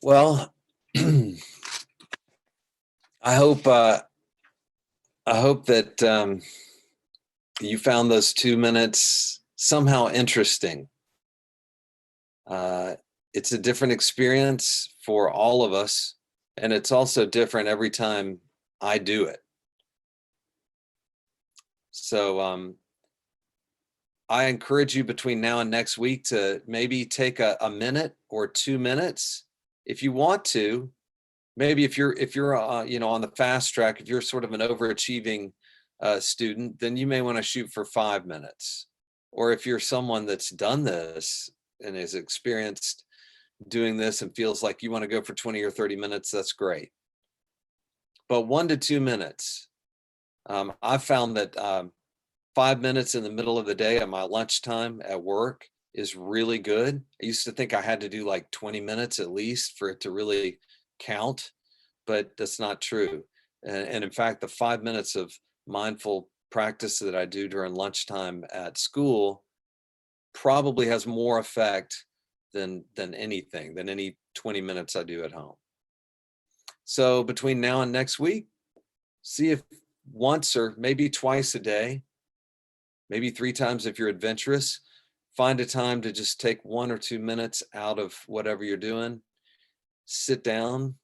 B: Well, I hope that you found those 2 minutes somehow interesting. It's a different experience for all of us, and it's also different every time I do it. So I encourage you between now and next week to maybe take a minute or 2 minutes if you want to. Maybe if you're on the fast track, if you're sort of an overachieving student, then you may want to shoot for 5 minutes. Or if you're someone that's done this and is experienced doing this and feels like you want to go for 20 or 30 minutes, that's great. But 1 to 2 minutes. I've found that 5 minutes in the middle of the day at my lunchtime at work is really good. I used to think I had to do like 20 minutes at least for it to really count, but that's not true. And in fact, the 5 minutes of mindful practice that I do during lunchtime at school probably has more effect than anything, than any 20 minutes I do at home. So between now and next week, see if once or maybe twice a day, maybe 3 times if you're adventurous, find a time to just take 1 or 2 minutes out of whatever you're doing, sit down,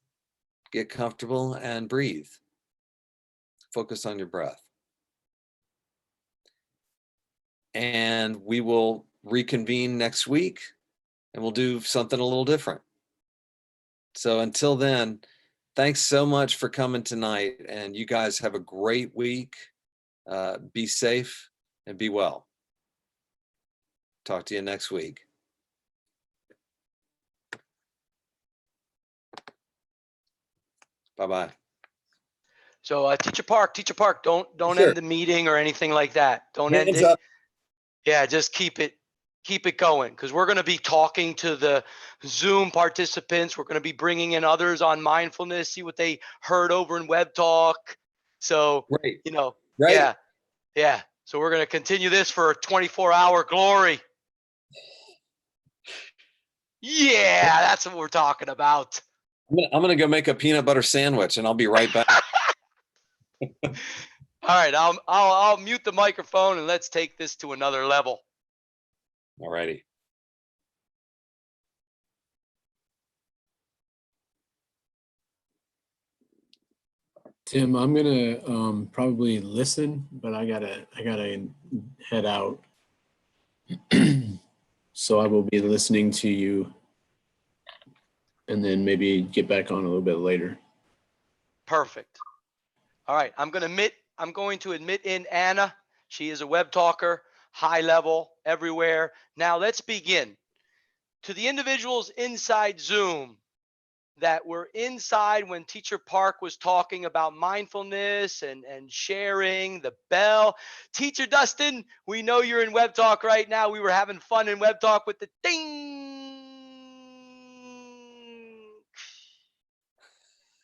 B: get comfortable, and breathe. Focus on your breath. And we will reconvene next week and we'll do something a little different. So until then, thanks so much for coming tonight, and you guys have a great week. Be safe and be well. Talk to you next week. Bye-bye.
C: So Teacher Park, don't
B: Sure.
C: end the meeting or anything like that. Don't end
B: Hands
C: it.
B: up.
C: Yeah, just keep it going, because we're going to be talking to the Zoom participants. We're going to be bringing in others on mindfulness, see what they heard over in Web Talk. So,
B: Great.
C: yeah. So we're going to continue this for a 24-hour glory. Yeah, that's what we're talking about.
B: I'm gonna go make a peanut butter sandwich, and I'll be right back.
C: All right, I'll mute the microphone and let's take this to another level.
B: All righty.
A: Tim, I'm gonna probably listen, but I gotta head out. So I will be listening to you and then maybe get back on a little bit later.
C: Perfect. All right, I'm going to admit in Anna. She is a web talker, high level, everywhere. Now let's begin. To the individuals inside Zoom that were inside when Teacher Park was talking about mindfulness and sharing the bell. Teacher Dustin, we know you're in Web Talk right now. We were having fun in Web Talk with the ding.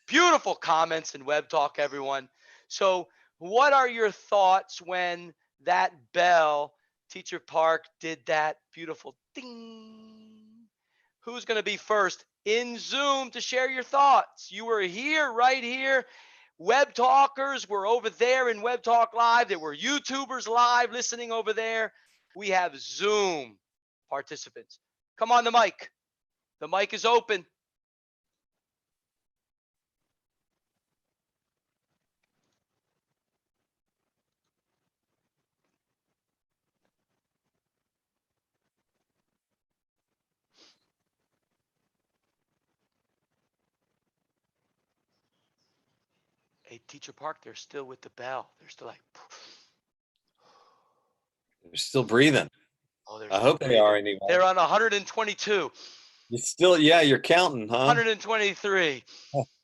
C: Beautiful comments in Web Talk, everyone. So what are your thoughts when that bell, Teacher Park, did that beautiful ding? Who's going to be first in Zoom to share your thoughts? You were here, right here. Web Talkers were over there in Web Talk Live. There were YouTubers live listening over there. We have Zoom participants. Come on the mic. The mic is open. Hey, Teacher Park, they're still with the bell. They're still like,
B: They're still breathing.
C: oh, they're
B: I
C: still
B: hope they
C: breathing.
B: are anyway.
C: They're on 122,
B: You're counting, huh?
C: 123.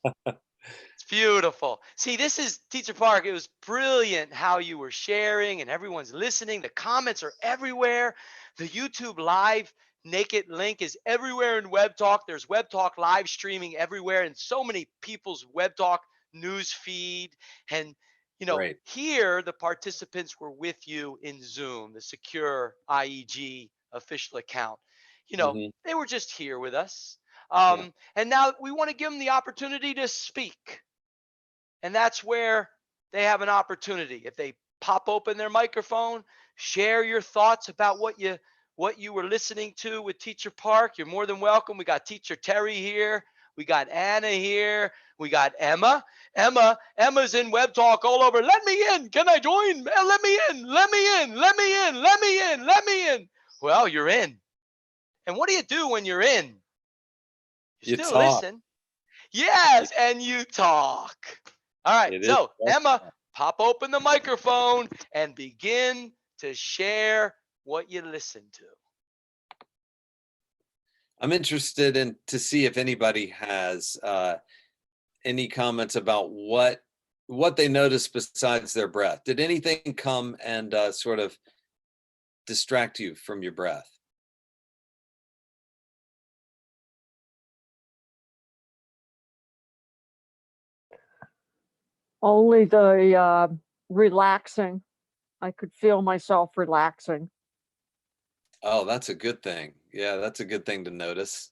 C: It's beautiful. See, this is Teacher Park. It was brilliant how you were sharing and everyone's listening. The comments are everywhere. The YouTube live naked link is everywhere in Web Talk. There's Web Talk live streaming everywhere and so many people's Web Talk news feed. And,
B: Great.
C: here the participants were with you in Zoom, the secure IEG official account. you know,
B: Mhm.
C: they were just here with us.
B: Yeah.
C: And now we want to give them the opportunity to speak. And that's where they have an opportunity. If they pop open their microphone, share your thoughts about what you were listening to with Teacher Park, you're more than welcome. We got Teacher Terry here. We got Anna here. We got Emma. Emma's in Web Talk all over. Let me in. Can I join? Let me in. Let me in. Let me in. Let me in. Let me in. Well, you're in. And what do you do when you're in? You
B: You
C: still
B: talk.
C: listen. Yes, and you talk. All right.
B: It is.
C: So, Emma, pop open the microphone and begin to share what you listen to.
B: I'm interested in to see if anybody has any comments about what they noticed besides their breath. Did anything come and sort of distract you from your breath?
E: Only the relaxing. I could feel myself relaxing.
B: Oh, that's a good thing. Yeah, that's a good thing to notice.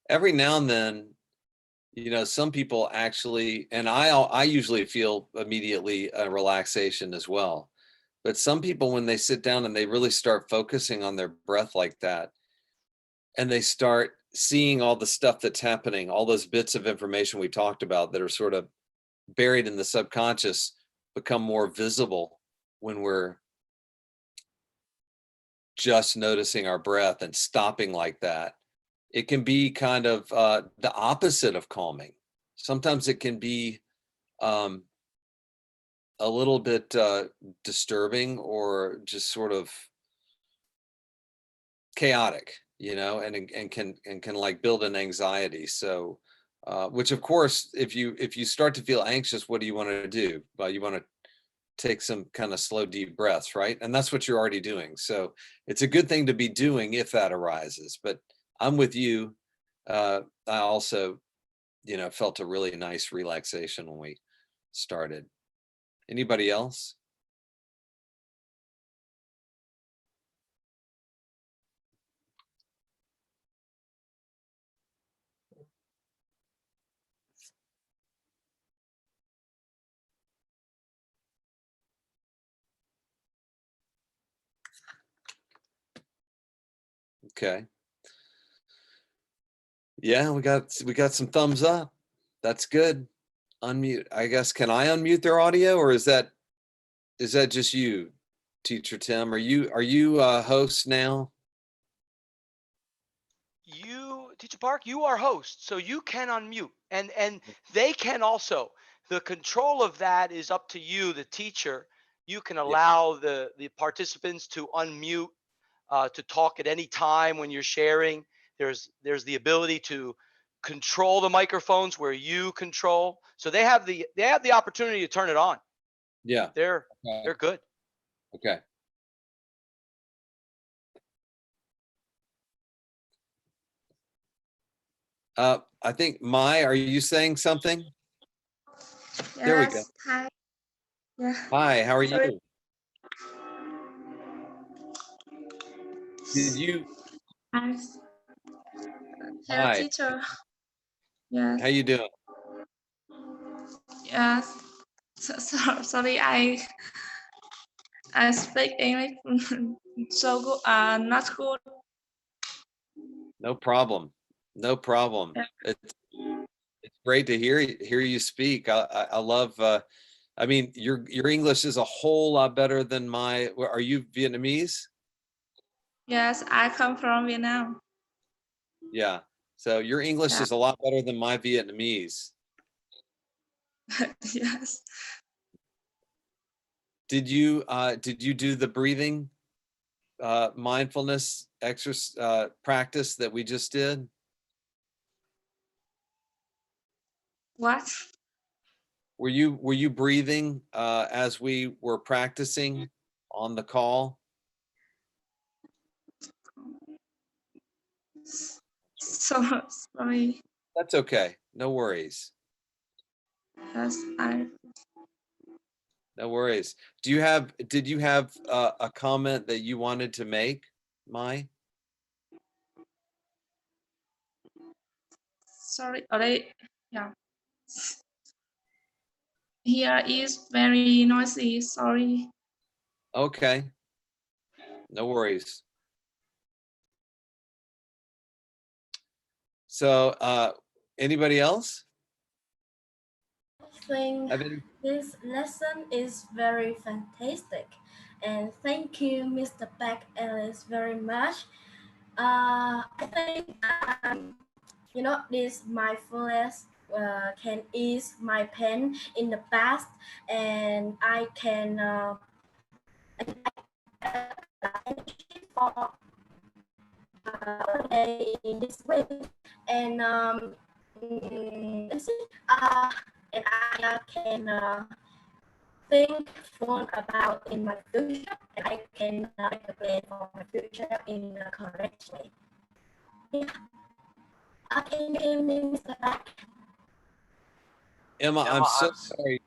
B: Every now and then, you know, some people actually, and I usually feel immediately a relaxation as well. But some people, when they sit down and they really start focusing on their breath like that, and they start seeing all the stuff that's happening, all those bits of information we talked about that are sort of buried in the subconscious become more visible when we're just noticing our breath and stopping like that. It can be kind of the opposite of calming. Sometimes it can be um, a little bit disturbing or just sort of chaotic, you know, and can like build an anxiety. So, which of course, if you start to feel anxious, what do you want to do? Well, you want to take some kind of slow, deep breaths, right? And that's what you're already doing. So it's a good thing to be doing if that arises. But I'm with you. I also, you know, felt a really nice relaxation when we started. Anybody else? Okay. Yeah, we got some thumbs up. That's good. Unmute. I guess, can I unmute their audio, or is that just you, Teacher Tim? Are you host now?
C: Teacher Park, you are host, so you can unmute, and they can also. The control of that is up to you, the teacher. You can
B: Yeah.
C: allow the participants to unmute, to talk at any time when you're sharing. There's the ability to control the microphones where you control. So they have the opportunity to turn it on.
B: Yeah.
C: They're
B: Okay.
C: good.
B: Okay. I think are you saying something? There we go.
D: Yes. Hi. Yeah.
B: Hi, how are
D: Sorry.
B: you? Did you?
D: Hi. Hello,
B: Hi,
D: teacher. Yes.
B: how you doing?
D: Yes. Sorry, I speak English so good. Not good.
B: No problem. No problem. It's great to hear you speak. I love. I mean, your English is a whole lot better than my. Are you Vietnamese?
D: Yes, I come from Vietnam.
B: Yeah. So your English
D: Yeah.
B: is a lot better than my Vietnamese.
D: Yes.
B: Did you do the breathing mindfulness exercise practice that we just did?
D: What?
B: Were you breathing as we were practicing on the call?
D: So sorry.
B: That's okay. No worries.
D: Yes,
B: No worries. Did you have a comment that you wanted to make, Mai?
D: Sorry, yeah. Here is very noisy. Sorry.
B: Okay. No worries. So, anybody else?
F: Think
B: Have any-
F: this lesson is very fantastic, and thank you, Mr. Beck Ellis, very much. I think this mindfulness can ease my pain in the past, and I can for in this way, and let's see, and I can think full about in my future, and I can make a plan for my future in a correct way. Yeah. Can you hear me, Mr. Beck?
B: Emma, I'm so sorry.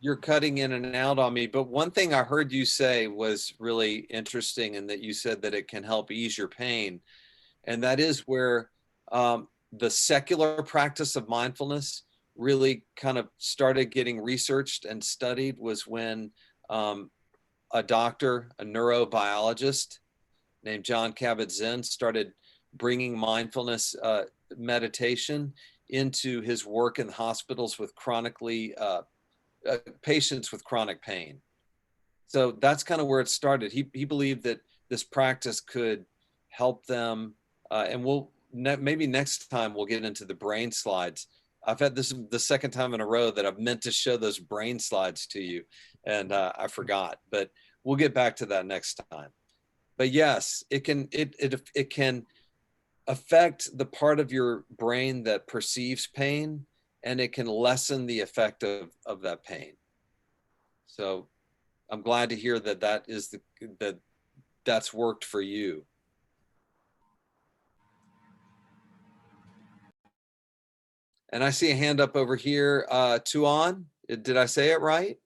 B: You're cutting in and out on me, but one thing I heard you say was really interesting, and that you said that it can help ease your pain. And that is where the secular practice of mindfulness really kind of started getting researched and studied, was when a doctor, a neurobiologist named John Kabat-Zinn started bringing mindfulness meditation into his work in hospitals with patients with chronic pain. So that's kind of where it started. He believed that this practice could help them, and maybe next time we'll get into the brain slides. I've had this the second time in a row that I've meant to show those brain slides to you, and I forgot. But we'll get back to that next time. But yes, it can affect the part of your brain that perceives pain, and it can lessen the effect of that pain. So I'm glad to hear that that's worked for you. And I see a hand up over here. Tuan, did I say it right?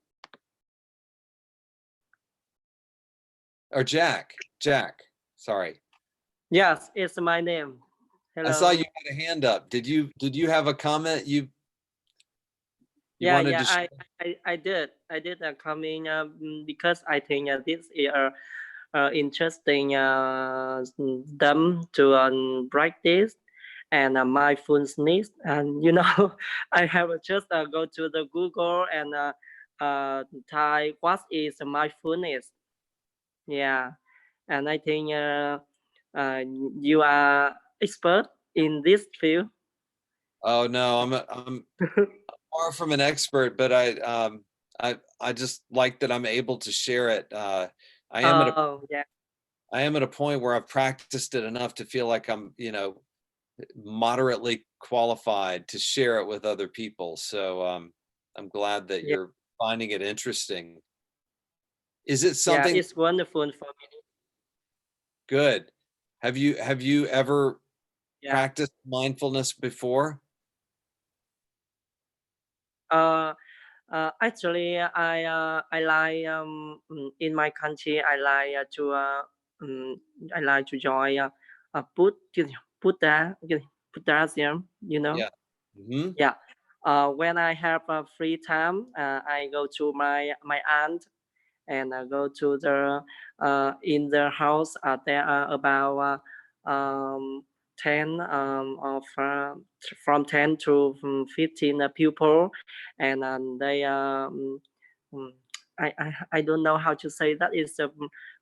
B: Or Jack, sorry.
G: Yes, it's my name. Hello.
B: I saw you had a hand up. Did you have a comment you wanted to share?
G: I did a comment because I think this is interesting them to practice and mindfulness. And I have just go to the Google and type what is mindfulness. Yeah, and I think you are expert in this field.
B: Oh no, I'm far from an expert, but I just like that I'm able to share it. I am at a point where I've practiced it enough to feel like I'm, moderately qualified to share it with other people. So I'm glad that you're finding it interesting. Is it something?
G: Yeah, it's wonderful for me.
B: Good. Have you ever practiced mindfulness before?
G: Actually, I like in my country. I like to join Buddhism.
B: Yeah. Mm-hmm.
G: Yeah. When I have free time, I go to my aunt and go to the in the house. There are about 10 of from 10 to 15 people, and they I don't know how to say that is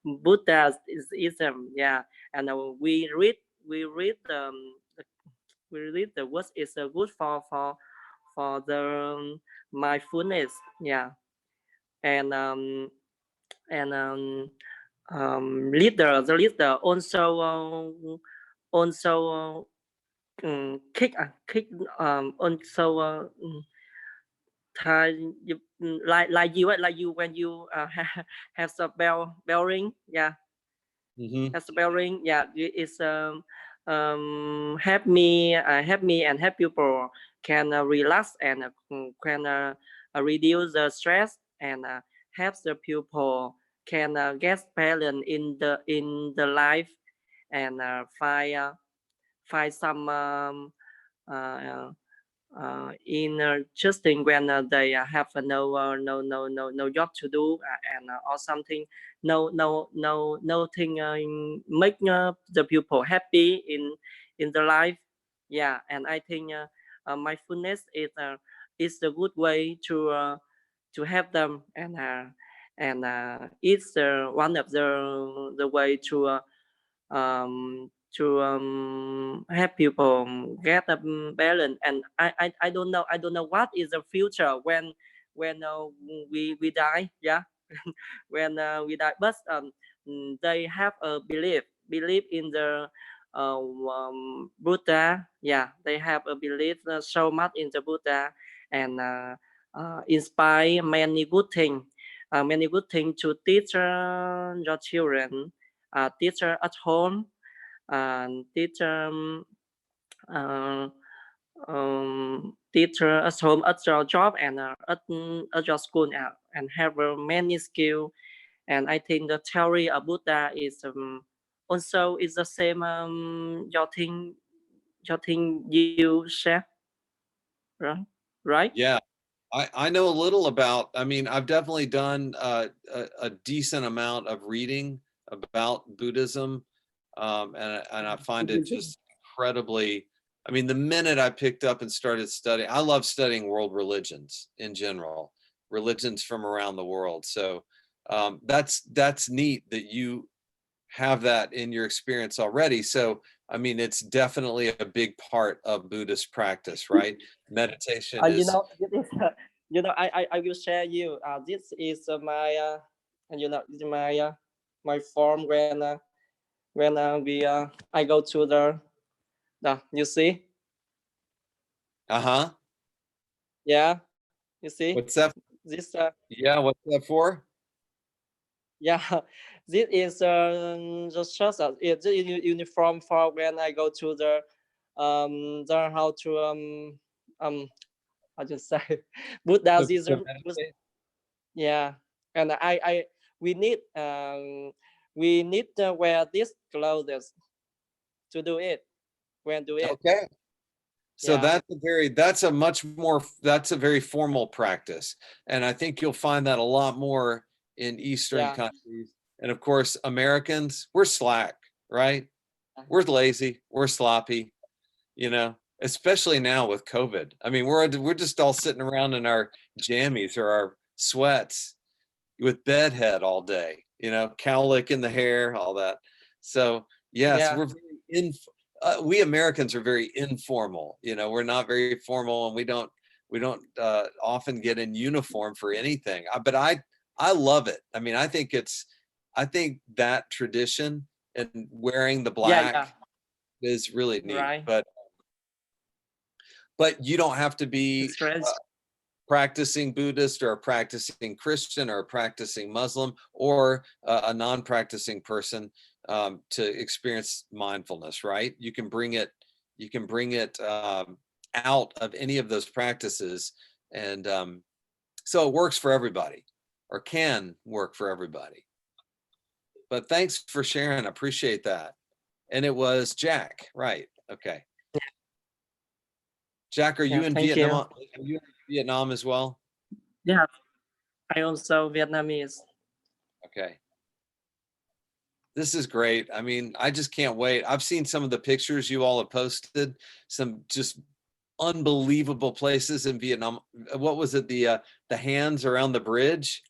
G: Buddhism. Yeah, and we read the words is good for the mindfulness. Yeah, and the leader also kick also like you when you have the bell ring. Yeah.
B: Mm-hmm.
G: Has the bell ring. Yeah, it's help me and help people can relax and can reduce the stress and help the pupil can get balance in the life and find some interesting when they have no job to do and or something nothing make the pupil happy in the life. Yeah, and I think mindfulness is a good way to help them, and it's one of the way to help people get a balance. And I don't know what is the future when we die. Yeah. When we die, but they have a belief in the Buddha. Yeah, they have a belief so much in the Buddha, and inspire many good things to teach your children, teacher at home, teacher teacher at home, at your job, and at your school, and have many skills. And I think the theory of Buddha is also is the same. Your thing you share, right?
B: Yeah. I know a little about, I mean, I've definitely done a decent amount of reading about Buddhism. And I find it just incredibly, I mean, the minute I picked up and started studying, I love studying world religions in general, religions from around the world. So that's neat that you have that in your experience already. So, I mean, it's definitely a big part of Buddhist practice, right? Meditation
G: You
B: is.
G: know, this is, I will share you. This is my my form when we I go to the you see. Yeah, you see.
B: What's that?
G: This
B: Yeah, what's that for?
G: yeah, this is just it's a uniform for when I go to the how to how to say Buddhism. Yeah, and we need to wear this clothes to do it when do it.
B: Okay. So
G: Yeah.
B: that's a very formal practice. And I think you'll find that a lot more in Eastern countries. And of course, Americans, we're slack, right? We're lazy, we're sloppy, especially now with COVID. I mean, we're just all sitting around in our jammies or our sweats with bedhead all day, cowlick in the hair, all that. So yes, we're very we Americans are very informal. We're not very formal, and we don't often get in uniform for anything. But I love it. I mean, I think that tradition and wearing the black is really neat.
G: Right.
B: But you don't have to be practicing Buddhist or a practicing Christian or a practicing Muslim or a non-practicing person to experience mindfulness, right? You can bring it out of any of those practices. And so it works for everybody, or can work for everybody. But thanks for sharing. I appreciate that. And it was Jack, right? Okay. Jack, are you in Vietnam? Are you in Vietnam as well?
G: Yeah, I also Vietnamese.
B: Okay. This is great. I mean, I just can't wait. I've seen some of the pictures you all have posted, some just unbelievable places in Vietnam. What was it? The hands around the bridge?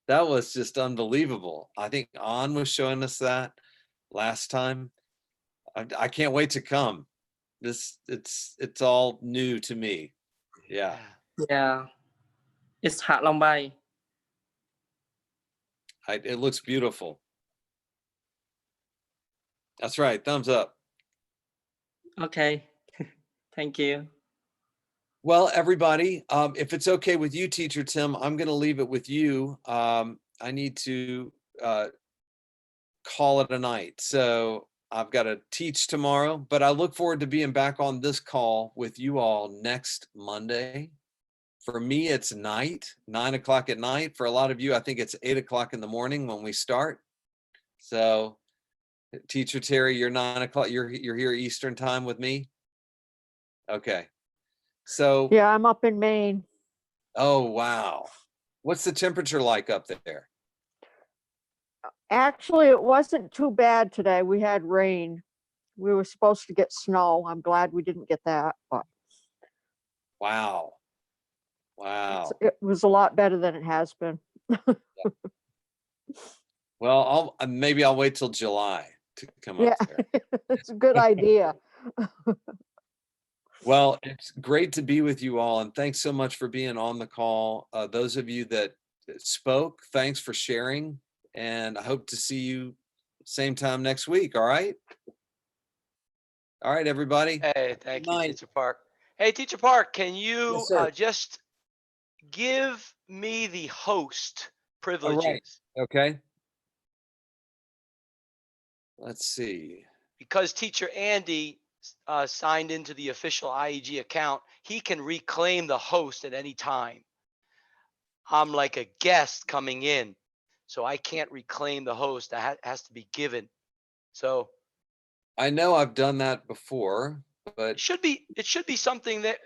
B: That was just unbelievable. I think An was showing us that last time. I can't wait to come. It's all new to me. Yeah.
G: Yeah. It's Hạ Long Bay.
B: It looks beautiful. That's right. Thumbs up.
G: Okay. Thank you.
B: Well, everybody, if it's okay with you, Teacher Tim, I'm going to leave it with you. I need to call it a night. So I've got to teach tomorrow, but I look forward to being back on this call with you all next Monday. For me, it's night, 9 o'clock at night. For a lot of you, I think it's 8 o'clock in the morning when we start. So Teacher Terry, you're 9 o'clock, you're here Eastern time with me? Okay. So,
E: Yeah, I'm up in Maine.
B: oh, wow. What's the temperature like up there?
E: Actually, it wasn't too bad today. We had rain. We were supposed to get snow. I'm glad we didn't get that, but
B: Wow. Wow.
E: it was a lot better than it has been.
B: Well, maybe I'll wait till July to come
E: Yeah,
B: up there.
E: it's a good idea.
B: Well, it's great to be with you all, and thanks so much for being on the call. Those of you that spoke, thanks for sharing, and I hope to see you same time next week. All right. All right, everybody.
C: Hey, thank you,
B: night.
C: Teacher Park. Hey, Teacher Park, can you
B: Yes, sir.
C: just give me the host
B: All
C: privileges?
B: right. Okay. Let's see.
C: Because Teacher Andy signed into the official IEG account, he can reclaim the host at any time. I'm like a guest coming in, so I can't reclaim the host. That has to be given. So
B: I know I've done that before,
C: it
B: but
C: should be something that,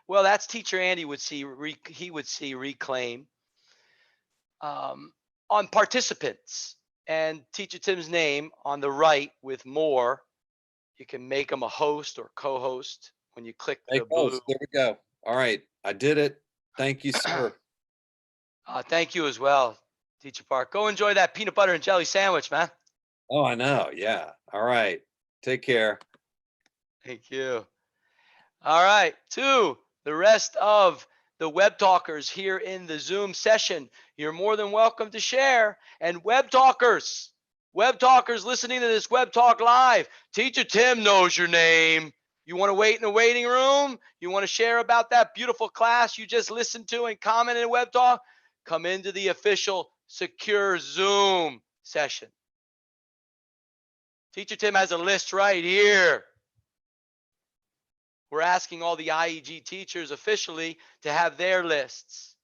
C: well, that's Teacher Andy would see. He would see reclaim on participants, and Teacher Tim's name on the right with more. You can make them a host or co-host when you click the blue.
B: there we go. All right, I did it. Thank you, sir.
C: Thank you as well, Teacher Park. Go enjoy that peanut butter and jelly sandwich, man.
B: Oh, I know. Yeah. All right. Take care.
C: Thank you. All right, to the rest of the Web Talkers here in the Zoom session, you're more than welcome to share. And Web Talkers listening to this Web Talk Live, Teacher Tim knows your name. You want to wait in the waiting room? You want to share about that beautiful class you just listened to and comment in Web Talk? Come into the official secure Zoom session. Teacher Tim has a list right here. We're asking all the IEG teachers officially to have their lists.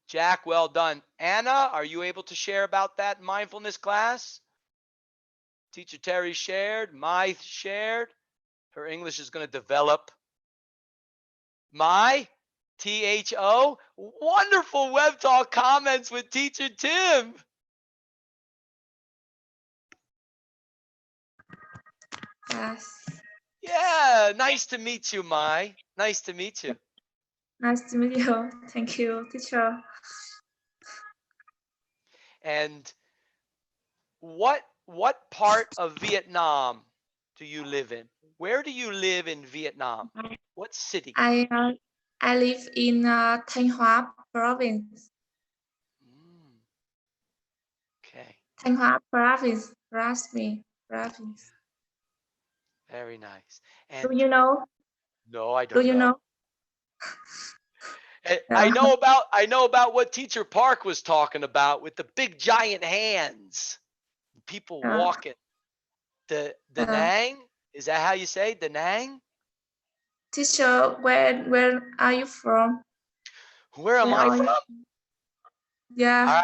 C: Jack, well done. Anna, are you able to share about that mindfulness class? Teacher Terry shared, Mai shared. Her English is going to develop. Mai, THO, wonderful Web Talk comments with Teacher Tim.
D: Yes.
C: Yeah, nice to meet you, Mai. Nice to meet you.
D: Nice to meet you. Thank you, teacher.
C: And what part of Vietnam do you live in? Where do you live in Vietnam? What city?
D: I live in Thanh Hóa province.
C: Okay,
D: Thanh Hóa province, province.
C: very nice.
D: Do
C: And
D: you know?
C: no, I
D: Do
C: don't
D: you
C: know.
D: know?
C: I know about what Teacher Park was talking about with the big giant hands, people walking. The Da Nang, is that how you say Da Nang?
D: Teacher, where are you from?
C: Where am I from?
D: Yeah.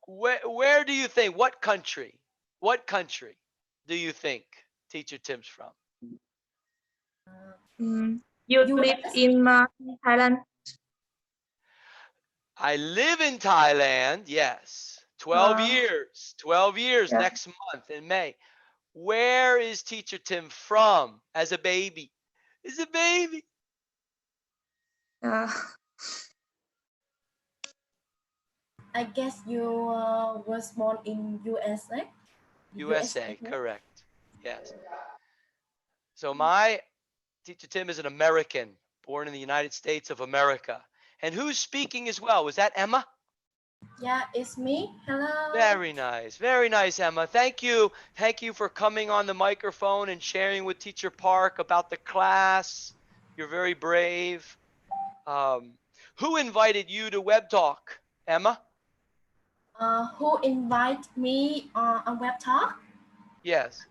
C: All right. Where do you think? What country? What country do you think Teacher Tim's from?
D: You live in Thailand?
C: I live in Thailand, yes. 12 years. 12 years
D: Yeah.
C: next month in May. Where is Teacher Tim from as a baby? As a baby.
F: I guess you was born in USA.
C: USA, correct. Yes. So my Teacher Tim is an American, born in the United States of America. And who's speaking as well? Was that Emma?
F: Yeah, it's me. Hello.
C: Very nice, Emma. Thank you for coming on the microphone and sharing with Teacher Park about the class. You're very brave. Who invited you to Web Talk, Emma?
F: Who invited me on Web Talk?
C: Yes.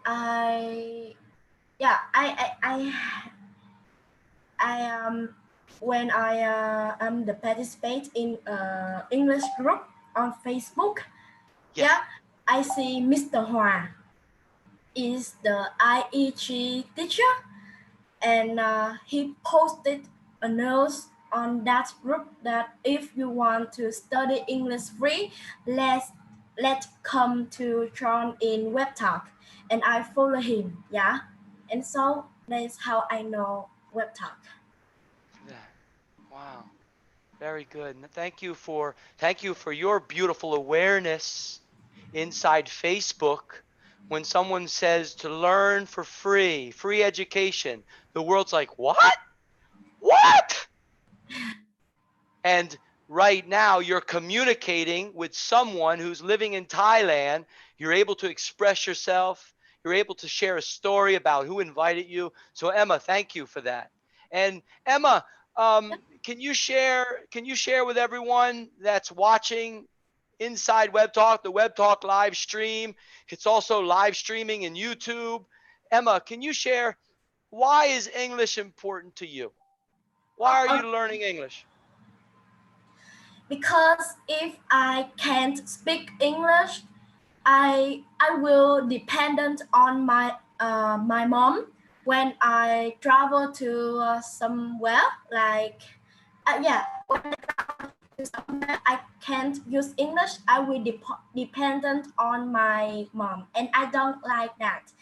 F: I yeah I when I am the participate in English group on Facebook.
C: Yeah.
F: Yeah, I see Mr. Hua is the IEG teacher, and he posted a note on that group that if you want to study English free, let's come to join in Web Talk, and I follow him. Yeah, and so that's how I know Web Talk.
C: Yeah. Wow. Very good. And thank you for your beautiful awareness inside Facebook. When someone says to learn for free, free education, the world's like, what? What? And right now you're communicating with someone who's living in Thailand. You're able to express yourself. You're able to share a story about who invited you. So Emma, thank you for that. And Emma, can you share with everyone that's watching inside Web Talk, the Web Talk live stream? It's also live streaming in YouTube. Emma, can you share, why is English important to you? Why are you learning English?
F: Because if I can't speak English, I will dependent on my mom when I travel to somewhere like yeah, when I travel to somewhere I can't use English, I will dependent on my mom, and I don't like that.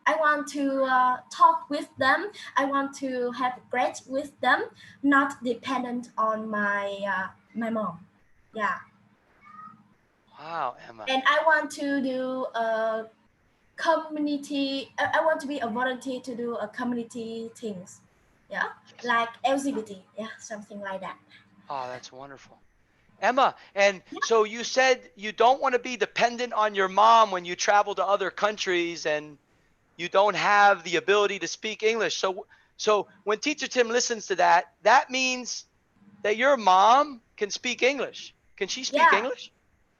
F: I want to talk with them. I want to have great with them, not dependent on my mom. Yeah.
C: Wow, Emma.
F: And I want to do a community. I want to be a volunteer to do a community things. Yeah,
C: Yes.
F: like LGBT. Yeah, something like that.
C: Oh, that's wonderful. Emma, and so you said you don't want to be dependent on your mom when you travel to other countries and you don't have the ability to speak English. So when Teacher Tim listens to that, that means that your mom can speak English. Can she speak
F: Yeah,
C: English?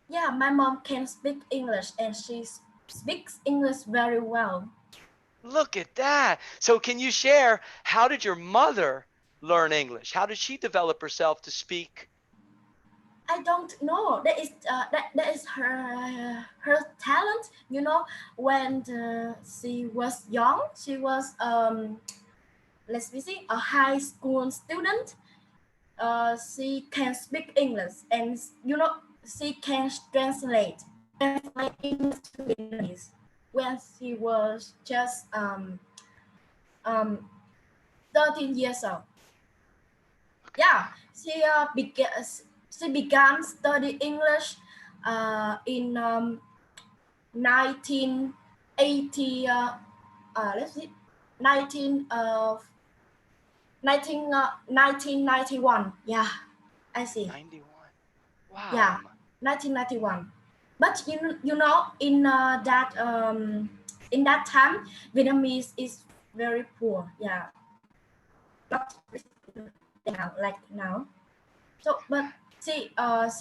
F: yeah. My mom can speak English, and she speaks English very well.
C: Look at that. So can you share, how did your mother learn English? How did she develop herself to speak?
F: I don't know. That is her talent. You know, when she was young, she was let's see, a high school student. She can speak English, and you know, she can translate English to Vietnamese when she was just um 13 years old. Yeah, she began study English in 1980. Let's see, 19 1991. Yeah, I see.
C: 91. Wow,
F: Yeah,
C: Emma.
F: 1991. But you know, in that time, Vietnamese is very poor. Yeah, not now like now. So, but she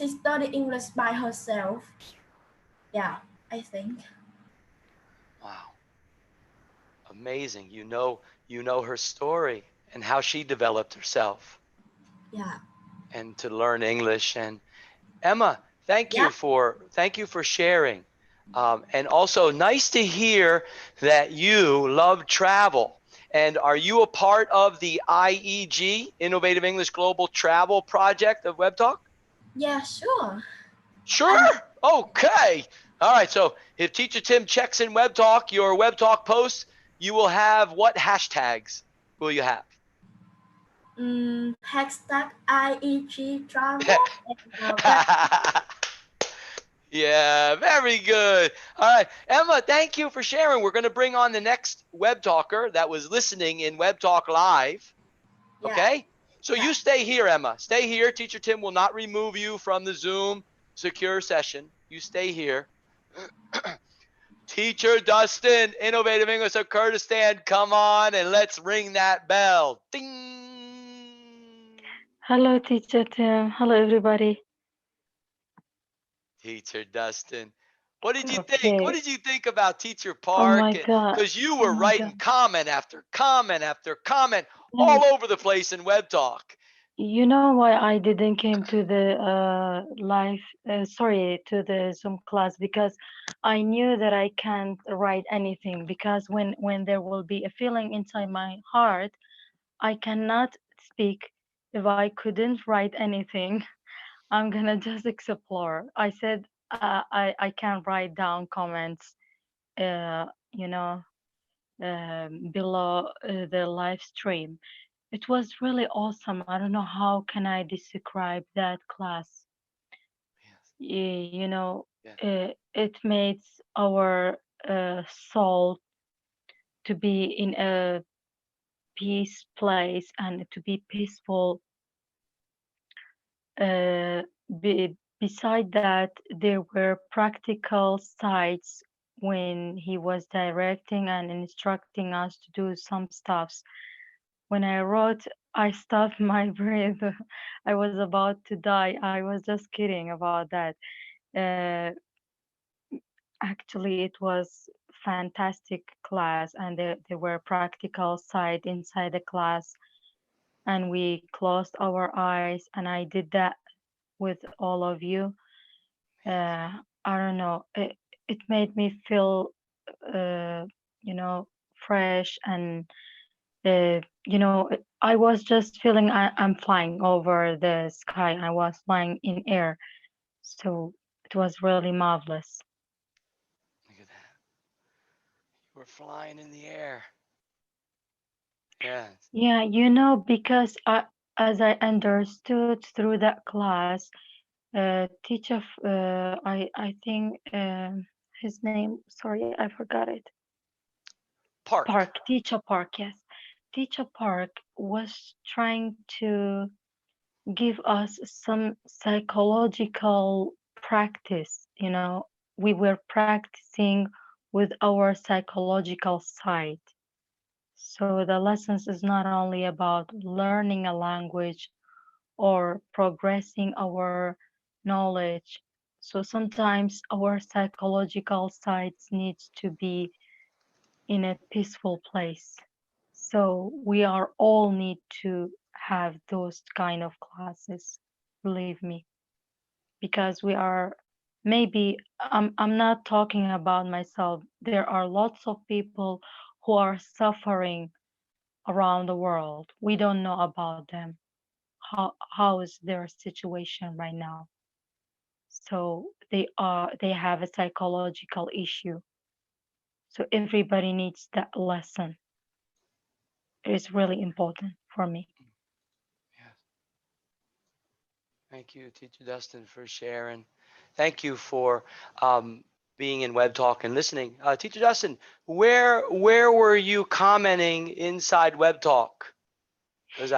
F: studied English by herself. Yeah, I think.
C: Wow. Amazing. You know her story and how she developed herself
F: Yeah.
C: and to learn English. And Emma,
F: Yeah.
C: thank you for sharing. And also nice to hear that you love travel. And are you a part of the IEG, Innovative English Global Travel Project of Web Talk?
F: Yeah, sure.
C: Sure. Okay. All right. So if Teacher Tim checks in Web Talk, your Web Talk posts, you will have what hashtags will you have?
F: Hashtag IEG travel. And,
C: Yeah, very good. All right, Emma, thank you for sharing. We're going to bring on the next Web Talker that was listening in Web Talk Live.
F: yeah.
C: Okay? So
F: Yeah.
C: you stay here, Emma. Stay here. Teacher Tim will not remove you from the Zoom secure session. You stay here. Teacher Dustin, Innovative English of Kurdistan, come on and let's ring that bell. Ding.
H: Hello, teacher Tim. Hello, everybody.
C: Teacher Dustin. What did you think? What
H: Okay.
C: did you think about Teacher
H: Oh
C: Park?
H: my God.
C: Because you
H: Oh
C: were
H: my
C: writing
H: God.
C: comment after comment after comment
H: And
C: all over the place in Web Talk.
H: you know why I didn't came to the live, sorry, to the Zoom class, because I knew that I can't write anything, because when there will be a feeling inside my heart, I cannot speak. If I couldn't write anything, I'm gonna just explore. I said I can write down comments, you know, below the live stream. It was really awesome. I don't know how can I describe that class. You know,
C: Yeah.
H: it makes our soul to be in a peace place and to be peaceful. Beside that, there were practical sides when he was directing and instructing us to do some stuffs. When I wrote, I stopped my breath. I was about to die. I was just kidding about that. Uh, Actually, it was fantastic class, and there were practical side inside the class, and we closed our eyes, and I did that with all of you. I don't know. It made me feel, uh, you know, fresh, and you know, I was just feeling I'm flying over the sky. I was flying in air, so it was really marvelous.
C: Look at that. You were flying in the air. Yeah.
H: Yeah, you know, because as I understood through that class, teacher, I think his name, sorry, I forgot it.
C: Park.
H: Park, teacher Park, yes. Teacher Park was trying to give us some psychological practice. You know, we were practicing with our psychological side. So the lessons is not only about learning a language or progressing our knowledge. So sometimes our psychological sides needs to be in a peaceful place. So we are all need to have those kind of classes, believe me, because we are maybe I'm not talking about myself. There are lots of people who are suffering around the world. We don't know about them. How is their situation right now? So they have a psychological issue. So everybody needs that lesson. It is really important for me.
C: Yes. Thank you, Teacher Dustin, for sharing. Thank you for being in Web Talk and listening. Teacher Dustin, where were you commenting inside Web Talk? Because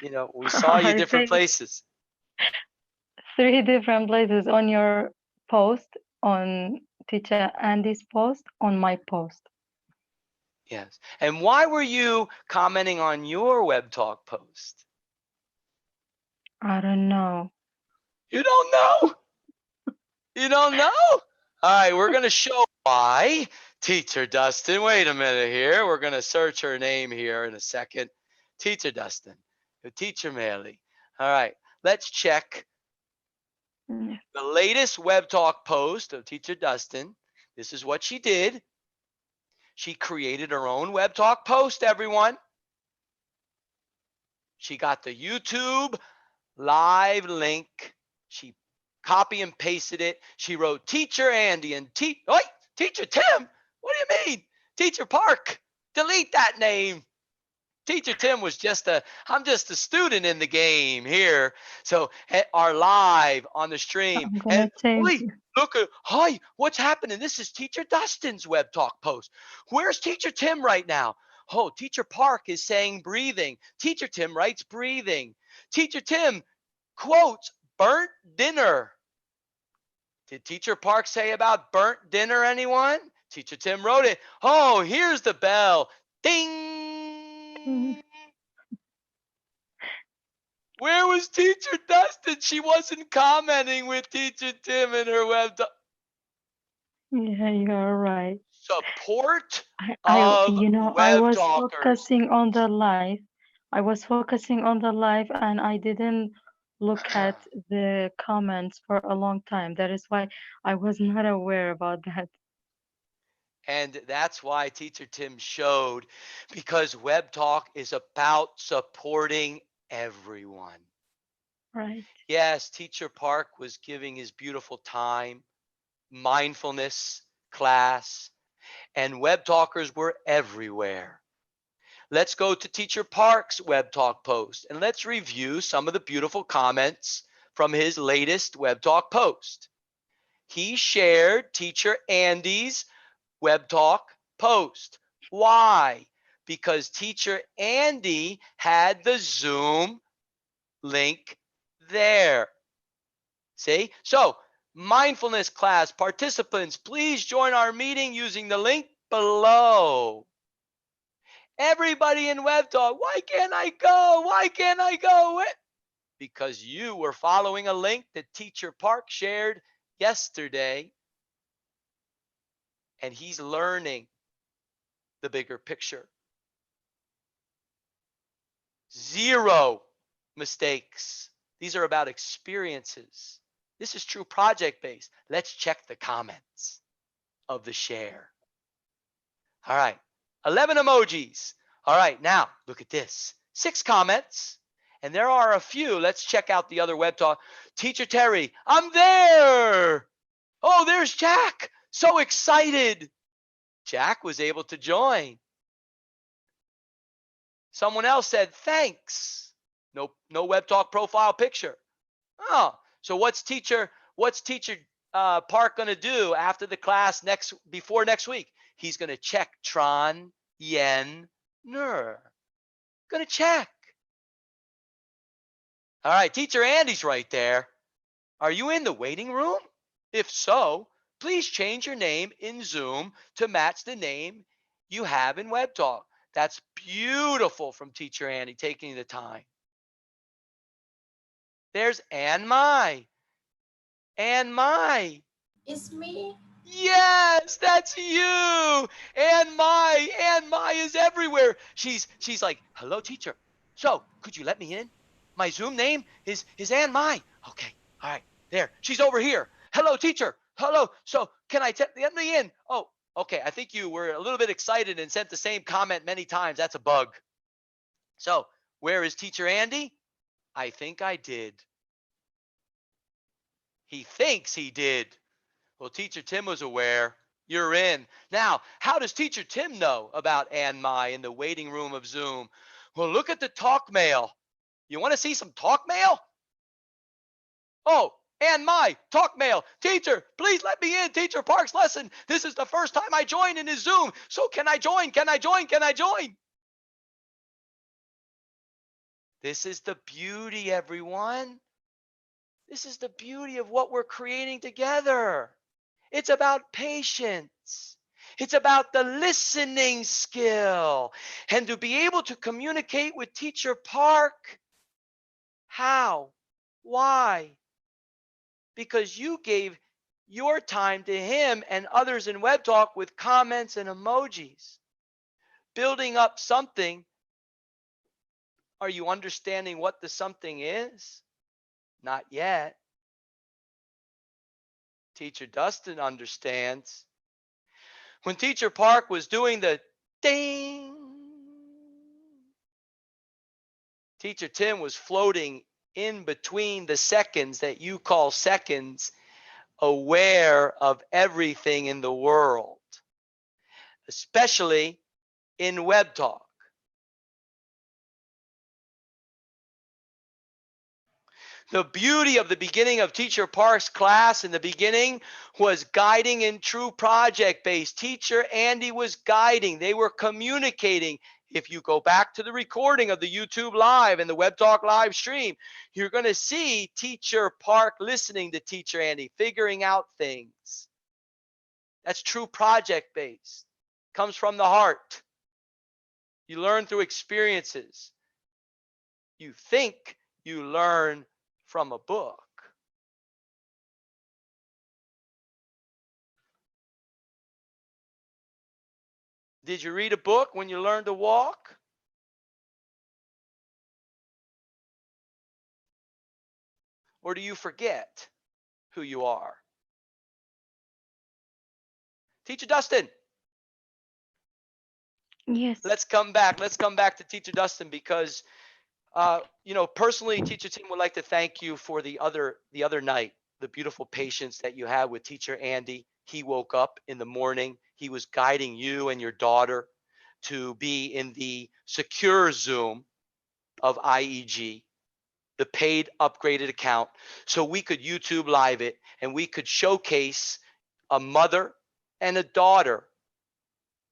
C: you know, we saw you
H: I
C: different
H: think
C: places.
H: 3 different places on your post, on teacher Andy's post, on my post.
C: Yes. And why were you commenting on your Web Talk post?
H: I don't know.
C: You don't know? You don't know? All right, we're going to show why. Teacher Dustin, wait a minute here. We're going to search her name here in a second. Teacher Dustin, Teacher Meili. All right, let's check
H: Mm,
C: the latest Web Talk post of Teacher Dustin. This is what she did. She created her own Web Talk post, everyone. She got the YouTube live link. She copy and pasted it. She wrote Teacher Andy and Teacher Tim. What do you mean? Teacher Park. Delete that name. Teacher Tim was I'm just a student in the game here. So are live on the stream.
H: I'm
C: And
H: gonna change
C: wait,
H: it.
C: look at, hi, what's happening? This is Teacher Dustin's Web Talk post. Where's Teacher Tim right now? Oh, Teacher Park is saying breathing. Teacher Tim writes breathing. Teacher Tim quotes burnt dinner. Did Teacher Park say about burnt dinner, anyone? Teacher Tim wrote it. Oh, here's the bell. Ding.
H: Mm,
C: Where was was Teacher Dustin. She wasn't commenting with Teacher Tim in her web.
H: Yeah, you're right.
C: Support
H: I,
C: of
H: I
C: web
H: was
C: talkers.
H: focusing on the live. I was focusing on the live and I didn't look at the comments for a long time. That is why I was not aware about that.
C: And that's why Teacher Tim showed, because Web Talk is about supporting everyone.
H: Right.
C: Yes, Teacher Park was giving his beautiful time, mindfulness class, and Web Talkers were everywhere. Let's go to Teacher Park's Web Talk post and let's review some of the beautiful comments from his latest Web Talk post. He shared Teacher Andy's Web Talk post. Why? Because Teacher Andy had the Zoom link there. See? So, mindfulness class participants, please join our meeting using the link below. Everybody in Web Talk, why can't I go? Why can't I go? Because you were following a link that Teacher Park shared yesterday, and he's learning the bigger picture. 0 mistakes. These are about experiences. This is true project based. Let's check the comments of the share. All right, 11 emojis. All right, now look at this. 6 comments, and there are a few. Let's check out the other Web Talk. Teacher Terry, I'm there. Oh, there's Jack. So excited. Jack was able to join. Someone else said, thanks. No Web Talk profile picture. Oh, so what's Teacher Park going to do after the class before next week? He's going to check Tron Yen Nur. Going to check. All right, Teacher Andy's right there. Are you in the waiting room? If so, please change your name in Zoom to match the name you have in Web Talk. That's beautiful from Teacher Andy, taking the time. There's Ann Mai. Ann Mai.
F: It's me.
C: Yes, that's you. Ann Mai is everywhere. She's like, hello, teacher. So could you let me in? My Zoom name is Ann Mai. Okay, all right, there. She's over here. Hello, teacher. Hello. So can I let me in? Oh, okay. I think you were a little bit excited and sent the same comment many times. That's a bug. So where is Teacher Andy? I think I did. He thinks he did. Well, Teacher Tim was aware. You're in. Now, how does Teacher Tim know about Ann Mai in the waiting room of Zoom? Well, look at the talk mail. You want to see some talk mail? Oh, Ann Mai, talk mail. Teacher, please let me in. Teacher Park's lesson. This is the first time I join in his Zoom. So can I join? Can I join? Can I join? This is the beauty, everyone. This is the beauty of what we're creating together. It's about patience. It's about the listening skill. And to be able to communicate with Teacher Park. How? Why? Because you gave your time to him and others in Web Talk with comments and emojis. Building up something. Are you understanding what the something is? Not yet. Teacher Dustin understands. When Teacher Park was doing the ding, Teacher Tim was floating in between the seconds that you call seconds, aware of everything in the world, especially in Web Talk. The beauty of the beginning of Teacher Park's class in the beginning was guiding in true project-based. Teacher Andy was guiding. They were communicating. If you go back to the recording of the YouTube Live and the Web Talk live stream, you're going to see Teacher Park listening to Teacher Andy, figuring out things. That's true project-based. Comes from the heart. You learn through experiences. You think you learn from a book. Did you read a book when you learned to walk? Or do you forget who you are? Teacher Dustin,
H: Yes.
C: let's come back. Let's come back to Teacher Dustin because, personally, Teacher Tim would like to thank you for the other night, the beautiful patience that you had with Teacher Andy. He woke up in the morning. He was guiding you and your daughter to be in the secure Zoom of IEG, the paid upgraded account, so we could YouTube live it and we could showcase a mother and a daughter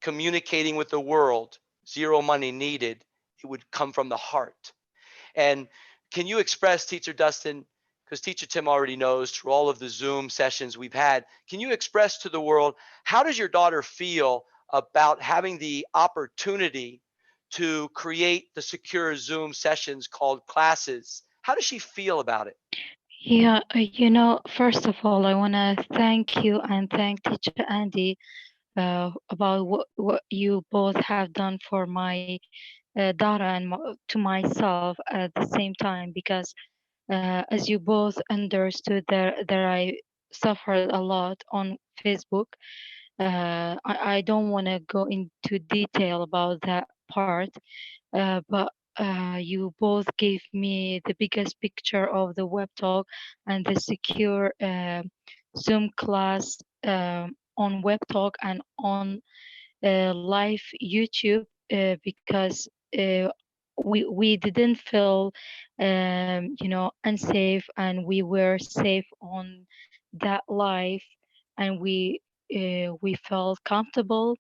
C: communicating with the world, zero money needed. It would come from the heart. And can you express, Teacher Dustin, because Teacher Tim already knows through all of the Zoom sessions we've had, can you express to the world, how does your daughter feel about having the opportunity to create the secure Zoom sessions called classes? How does she feel about it?
H: Yeah, first of all, I want to thank you and thank Teacher Andy about what you both have done for my daughter and to myself at the same time, because as you both understood that I suffered a lot on Facebook. I don't want to go into detail about that part, but you both gave me the biggest picture of the web talk and the secure Zoom class on web talk and on live YouTube, because we didn't feel unsafe, and we were safe on that live, and we felt comfortable.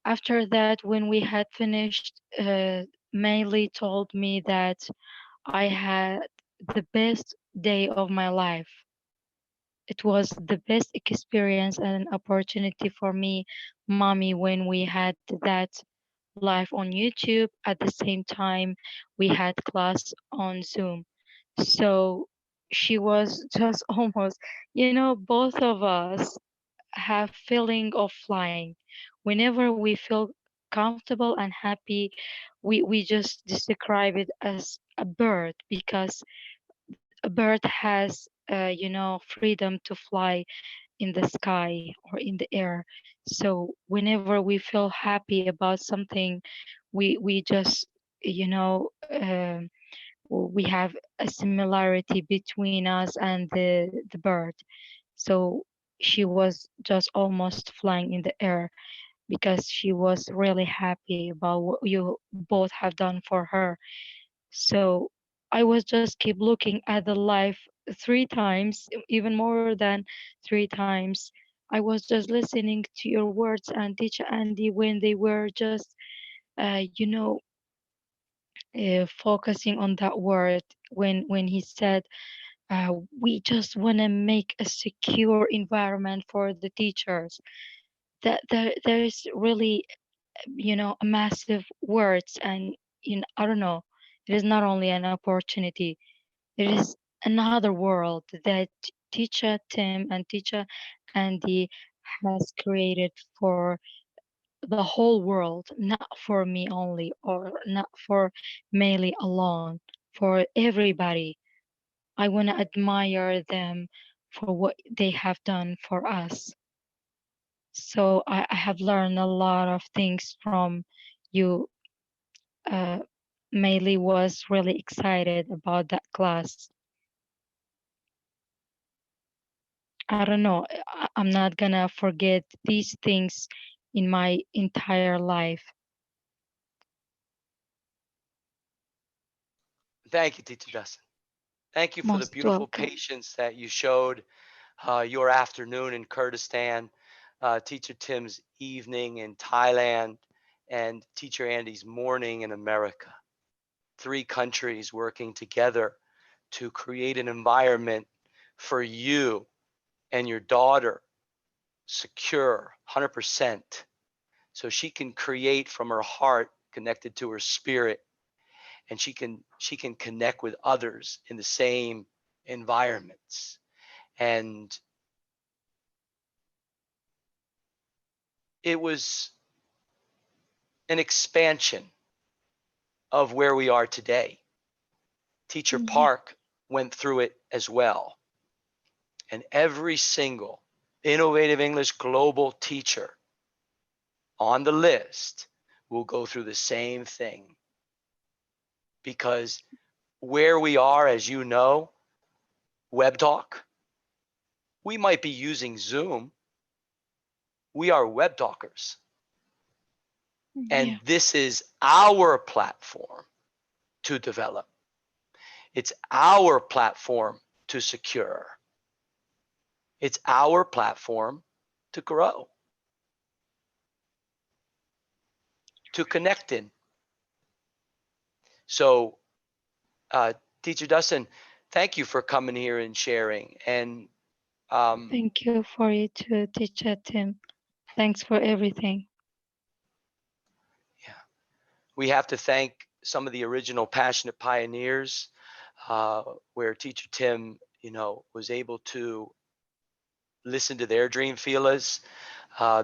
H: After that, when we had finished, Mainly told me that I had the best day of my life. It was the best experience and opportunity for me, mommy, when we had that live on YouTube. At the same time, we had class on Zoom. So she was just almost, both of us have feeling of flying. Whenever we feel comfortable and happy, we just describe it as a bird, because a bird has freedom to fly in the sky or in the air. So whenever we feel happy about something, we just you know we have a similarity between us and the bird. So she was just almost flying in the air, because she was really happy about what you both have done for her. So I was just keep looking at the live 3 times, even more than 3 times. I was just listening to your words and Teacher Andy when they were just, uh, you know, focusing on that word, when he said, we just want to make a secure environment for the teachers. That there's really, a massive words, and I don't know. It is not only an opportunity. It is another world that Teacher Tim and Teacher Andy has created for the whole world, not for me only, or not for Meili alone, for everybody. I want to admire them for what they have done for us. So I have learned a lot of things from you. Uh, Meili was really excited about that class. I don't know. I'm not gonna forget these things in my entire life.
C: Thank you, Teacher Dustin. Thank you for the
H: Most
C: beautiful
H: welcome.
C: patience that you showed your afternoon in Kurdistan, Teacher Tim's evening in Thailand, and Teacher Andy's morning in America. 3 countries working together to create an environment for you and your daughter, secure 100%, so she can create from her heart connected to her spirit and she can connect with others in the same environments. And it was an expansion of where we are today. Teacher
H: Yeah.
C: Park went through it as well. And every single Innovative English Global teacher on the list will go through the same thing. Because where we are, as you know, WebTalk, we might be using Zoom. We are web talkers. And
H: Yeah.
C: this is our platform to develop. It's our platform to secure. It's our platform to grow, to connect in. So, Teacher Dustin, thank you for coming here and sharing. And
H: Thank you for you too, Teacher Tim. Thanks for everything.
C: yeah, we have to thank some of the original Passionate Pioneers, where Teacher Tim, was able to listen to their dream feelers.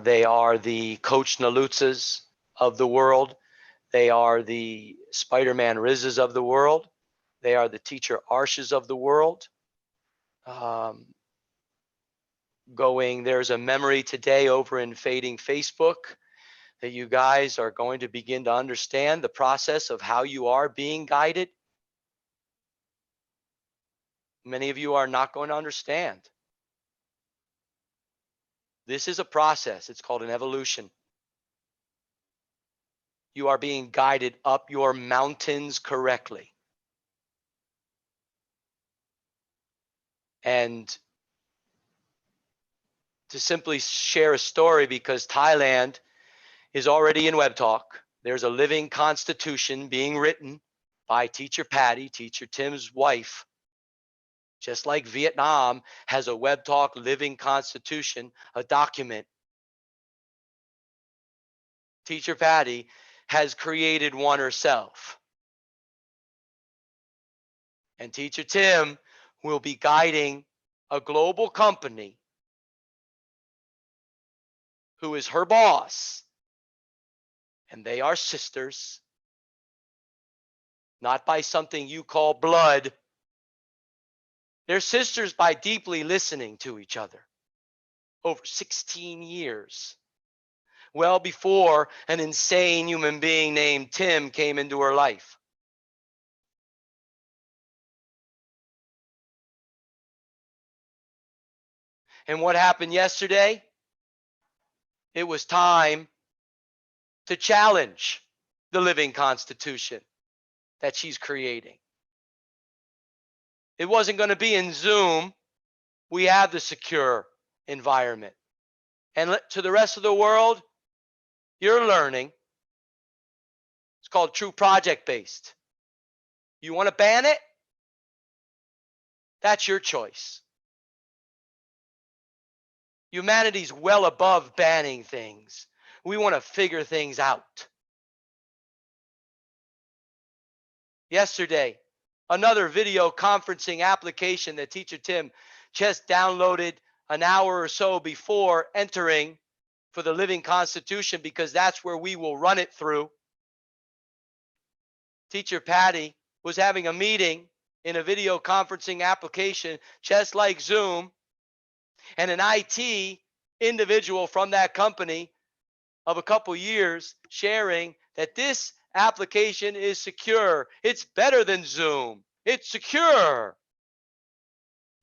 C: They are the Coach Nalutzas of the world. They are the Spider-Man Rizzes of the world. They are the Teacher Arshes of the world. There's a memory today over in Fading Facebook that you guys are going to begin to understand the process of how you are being guided. Many of you are not going to understand. This is a process. It's called an evolution. You are being guided up your mountains correctly. And to simply share a story, because Thailand is already in WebTalk. There's a living constitution being written by Teacher Patty, Teacher Tim's wife. Just like Vietnam has a WebTalk living constitution, a document, Teacher Patty has created one herself. And Teacher Tim will be guiding a global company who is her boss. And they are sisters, not by something you call blood. They're sisters by deeply listening to each other over 16 years. Well before an insane human being named Tim came into her life. And what happened yesterday? It was time to challenge the living constitution that she's creating. It wasn't going to be in Zoom. We have the secure environment. And to the rest of the world, you're learning. It's called true project based. You want to ban it? That's your choice. Humanity's well above banning things. We want to figure things out. Yesterday, another video conferencing application that Teacher Tim just downloaded an hour or so before entering for the Living Constitution, because that's where we will run it through. Teacher Patty was having a meeting in a video conferencing application just like Zoom, and an IT individual from that company of a couple years sharing that this application is secure. It's better than Zoom. It's secure.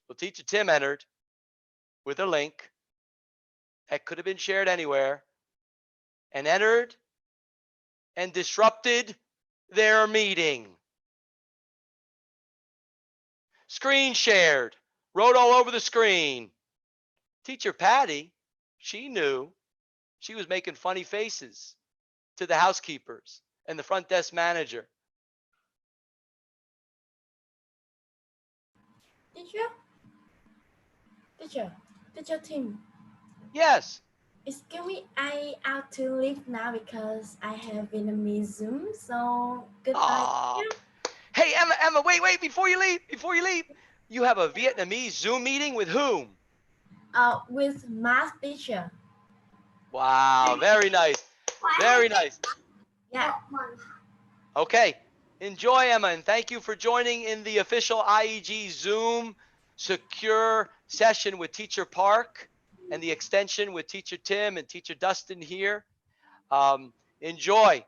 C: Well, Teacher Tim entered with a link that could have been shared anywhere and entered and disrupted their meeting. Screen shared, wrote all over the screen. Teacher Patty, she knew. She was making funny faces to the housekeepers and the front desk manager.
F: Teacher Tim,
C: Yes.
F: excuse me, I have to leave now because I have Vietnamese Zoom. So goodbye.
C: Ah, Emma, wait, before you leave, you have a Vietnamese Zoom meeting with whom?
F: With math teacher.
C: Wow, very nice. Very nice.
F: Yeah.
C: Okay. Enjoy, Emma, and thank you for joining in the official IEG Zoom secure session with Teacher Park and the extension with Teacher Tim and Teacher Dustin here. Enjoy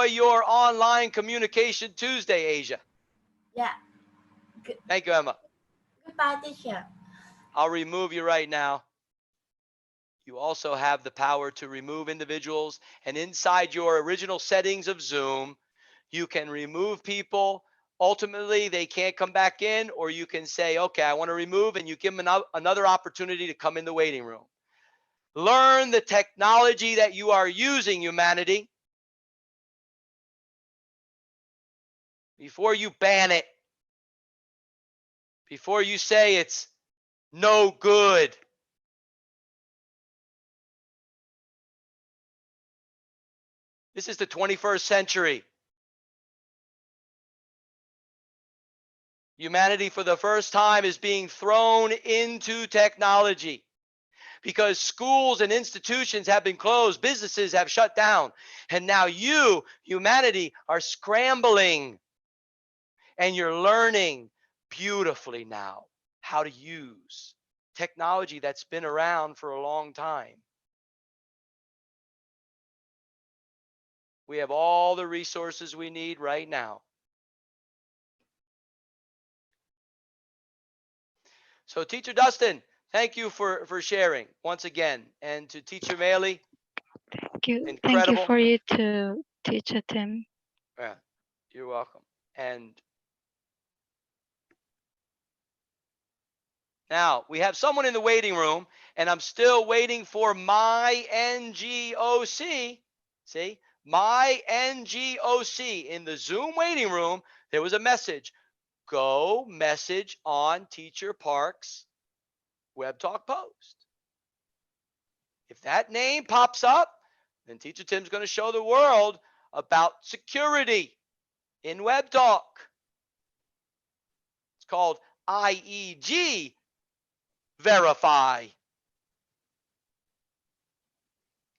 C: your online communication Tuesday, Asia.
F: Yeah.
C: Thank you, Emma.
F: Goodbye, teacher.
C: I'll remove you right now. You also have the power to remove individuals, and inside your original settings of Zoom, you can remove people. Ultimately, they can't come back in, or you can say, okay, I want to remove, and you give them another opportunity to come in the waiting room. Learn the technology that you are using, humanity, before you ban it, before you say it's no good. This is the 21st century. Humanity, for the first time, is being thrown into technology because schools and institutions have been closed, businesses have shut down, and now you, humanity, are scrambling, and you're learning beautifully now how to use technology that's been around for a long time. We have all the resources we need right now. So Teacher Dustin, thank you for sharing once again. And to Teacher Maley,
H: Thank you. Thank you
C: incredible.
H: for you too, Teacher Tim.
C: Yeah, you're welcome. And now we have someone in the waiting room, and I'm still waiting for my NGOC. See, my NGOC in the Zoom waiting room. There was a message. Go message on Teacher Park's Web Talk post. If that name pops up, then Teacher Tim's going to show the world about security in Web Talk. It's called IEG Verify.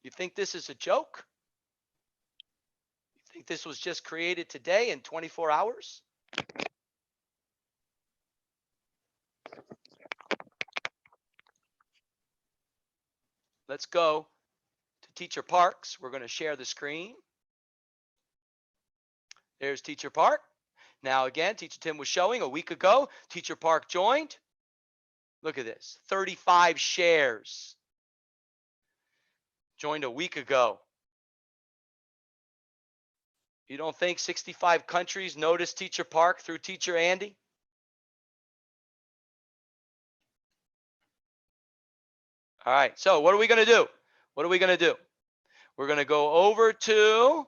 C: You think this is a joke? You think this was just created today in 24 hours? Let's go to Teacher Parks. We're going to share the screen. There's Teacher Park. Now again, Teacher Tim was showing a week ago. Teacher Park joined. Look at this, 35 shares. Joined a week ago. You don't think 65 countries noticed Teacher Park through Teacher Andy? All right, so what are we going to do? What are we going to do? We're going to go over to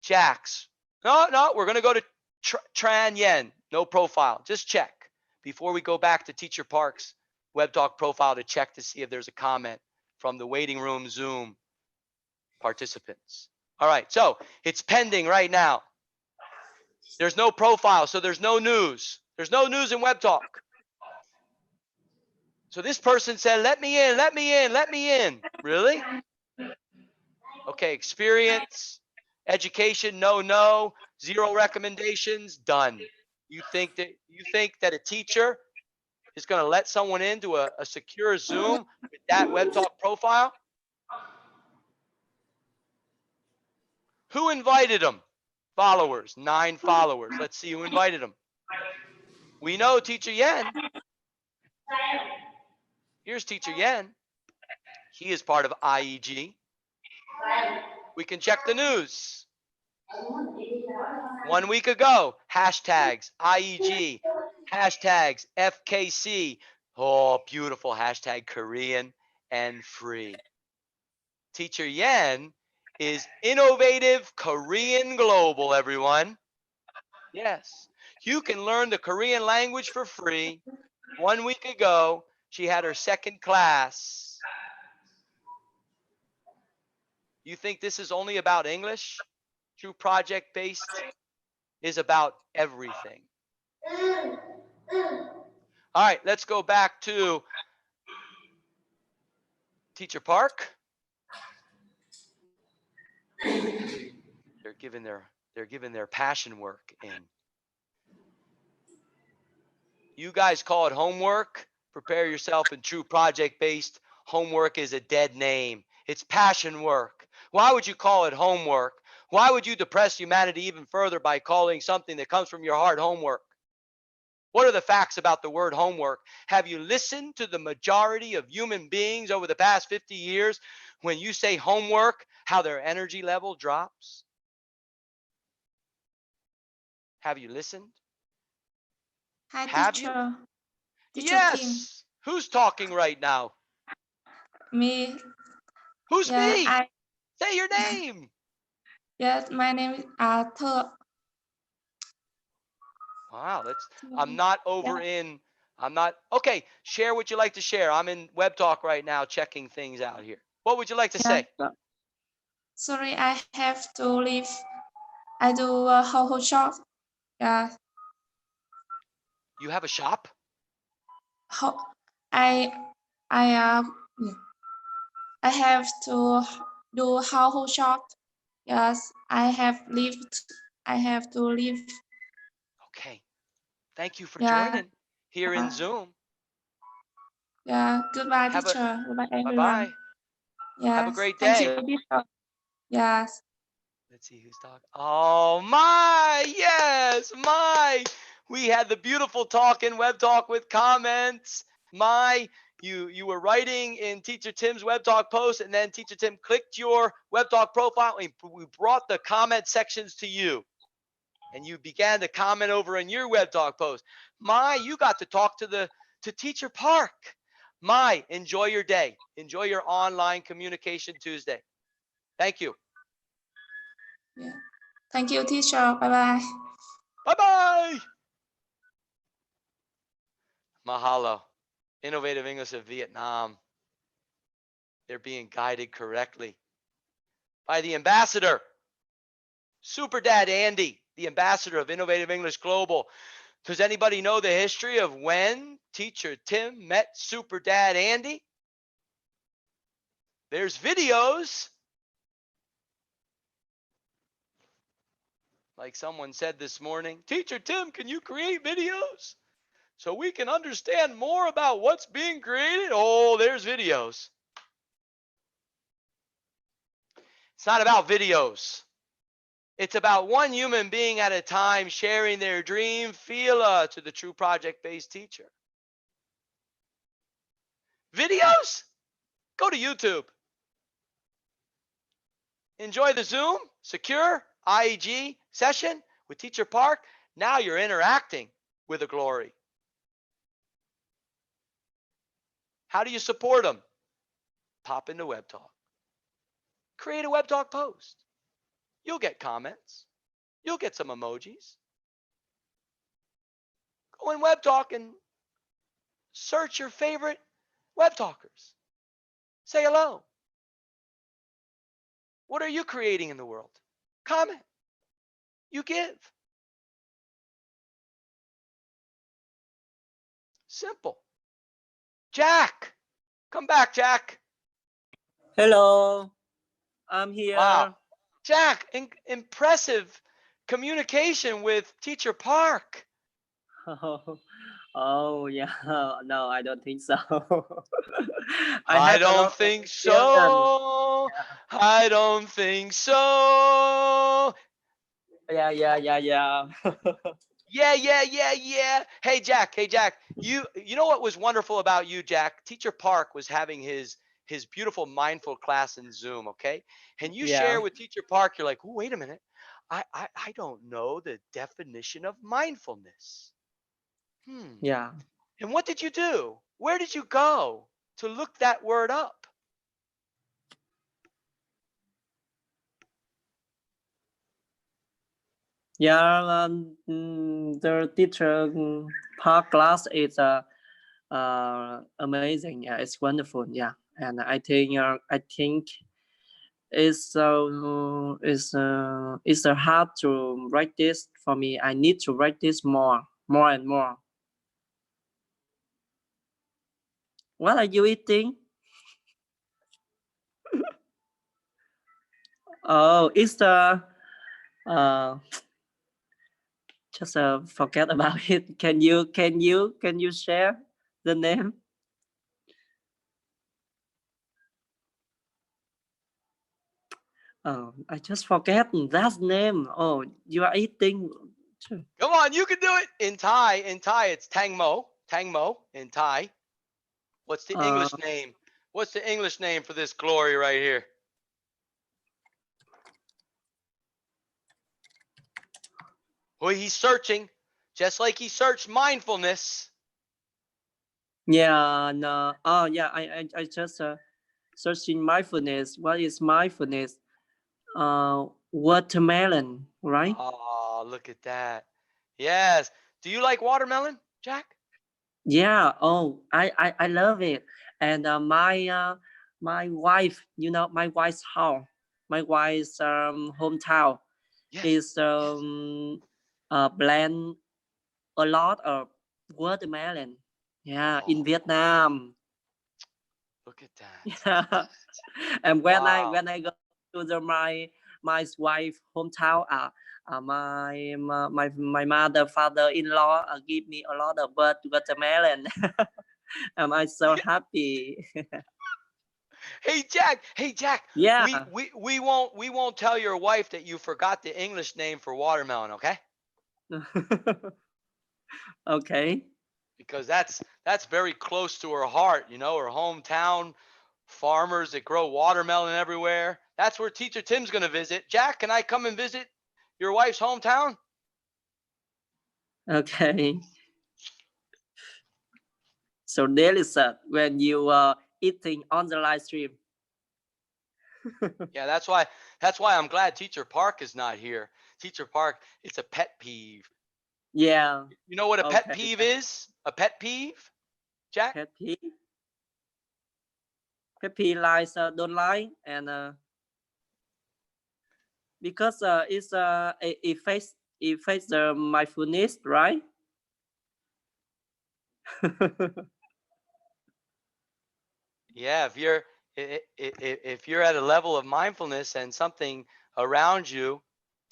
C: Jax. No, we're going to go to Tran Yen. No profile. Just check before we go back to Teacher Park's Web Talk profile to check to see if there's a comment from the waiting room Zoom participants. All right, so it's pending right now. There's no profile, so there's no news. There's no news in Web Talk. So this person said, let me in, let me in, let me in. Really? Okay, experience, education, no, 0 recommendations, done. You think that a teacher is going to let someone into a secure Zoom with that Web Talk profile? Who invited them? Followers, 9 followers. Let's see who invited them. We know Teacher Yen. Here's Teacher Yen. He is part of IEG. We can check the news. 1 week ago, hashtags IEG, hashtags FKC. Oh, beautiful hashtag Korean and free. Teacher Yen is innovative Korean global, everyone. Yes, you can learn the Korean language for free. 1 week ago, she had her 2nd class. You think this is only about English? True project-based is about everything. All right, let's go back to Teacher Park. They're giving their passion work in. You guys call it homework. Prepare yourself in true project-based. Homework is a dead name. It's passion work. Why would you call it homework? Why would you depress humanity even further by calling something that comes from your heart homework? What are the facts about the word homework? Have you listened to the majority of human beings over the past 50 years when you say homework, how their energy level drops? Have you listened?
D: Hi,
C: Have
D: teacher.
C: you?
D: Teacher Tim.
C: Yes. Who's talking right now?
D: Me.
C: Who's
D: Yeah,
C: me? Say your name.
D: Yes, my name is Arthur.
C: Wow, okay, share what you like to share. I'm in Web Talk right now checking things out here. What would you like to say?
D: Sorry, I have to leave. I do a household shop. Yeah.
C: You have a shop?
D: I have to do household shop. Yes, I have to leave.
C: Okay. Thank you for
D: Yeah.
C: joining here in Zoom.
D: Yeah. Goodbye, teacher. Goodbye, everyone.
C: Bye-bye.
D: Yes.
C: Have a great
D: Thank
C: day.
D: you, teacher. Yes.
C: Let's see who's talking. Oh, my. Yes, my. We had the beautiful talk in Web Talk with comments. My, you were writing in Teacher Tim's Web Talk post, and then Teacher Tim clicked your Web Talk profile, and we brought the comment sections to you. And you began to comment over in your Web Talk post. My, you got to talk to Teacher Park. My, enjoy your day. Enjoy your online communication Tuesday. Thank you.
D: Yeah. Thank you, teacher. Bye-bye.
C: Bye-bye. Mahalo. Innovative English of Vietnam. They're being guided correctly by the ambassador, Super Dad Andy, the ambassador of Innovative English Global. Does anybody know the history of when Teacher Tim met Super Dad Andy? There's videos. Like someone said this morning, Teacher Tim, can you create videos so we can understand more about what's being created? Oh, there's videos. It's not about videos. It's about one human being at a time sharing their dream to the true project-based teacher. Videos? Go to YouTube. Enjoy the Zoom, secure IEG session with Teacher Park. Now you're interacting with a glory. How do you support them? Pop into Web Talk. Create a Web Talk post. You'll get comments. You'll get some emojis. Go in Web Talk and search your favorite Web Talkers. Say hello. What are you creating in the world? Comment. You give. Simple. Jack. Come back, Jack.
G: Hello. I'm here.
C: Wow. Jack, impressive communication with Teacher Park.
G: Oh, yeah. No, I don't think so.
C: I don't think so. I don't think so.
G: Yeah.
C: Yeah. Hey, Jack. You know what was wonderful about you, Jack? Teacher Park was having his beautiful mindful class in Zoom, okay? And you share with Teacher Park, you're like, oh, wait a minute. I don't know the definition of mindfulness.
G: Yeah.
C: And what did you do? Where did you go to look that word up?
G: Yeah, the teacher Park class is amazing. Yeah, it's wonderful. Yeah, and I think it's hard to write this for me. I need to write this more and more. What are you eating? Oh, it's the just forget about it. Can you share the name? Oh, I just forget that name. Oh, you are eating too.
C: Come on, you can do it. In Thai, it's Tang Mo. Tang Mo in Thai. What's the English name? What's the English name for this glory right here? Well, he's searching, just like he searched mindfulness.
G: Yeah, no. Oh, yeah. I just searching mindfulness. What is mindfulness? Watermelon, right?
C: Oh, look at that. Yes. Do you like watermelon, Jack?
G: Yeah. Oh, I love it. And my wife, my wife's house, my wife's hometown
C: Yes.
G: is blend a lot of watermelon. Yeah, in
C: Oh,
G: Vietnam.
C: look at that.
G: Yeah. And when
C: Wow.
G: I go to my wife hometown, my mother father-in-law give me a lot of watermelon. And I'm so happy.
C: Hey Jack.
G: Yeah.
C: We won't tell your wife that you forgot the English name for watermelon, okay?
G: Okay.
C: Because that's very close to her heart, her hometown, farmers that grow watermelon everywhere. That's where Teacher Tim's going to visit. Jack, can I come and visit your wife's hometown?
G: Okay. So delicious when you eating on the live stream.
C: Yeah, that's why I'm glad Teacher Park is not here. Teacher Park, it's a pet peeve.
G: Yeah.
C: You know what a pet
G: Okay.
C: peeve is? A pet peeve, Jack?
G: Pet peeve. Pet peeve like don't like and because it's it affects the mindfulness, right?
C: Yeah, if you're at a level of mindfulness and something around you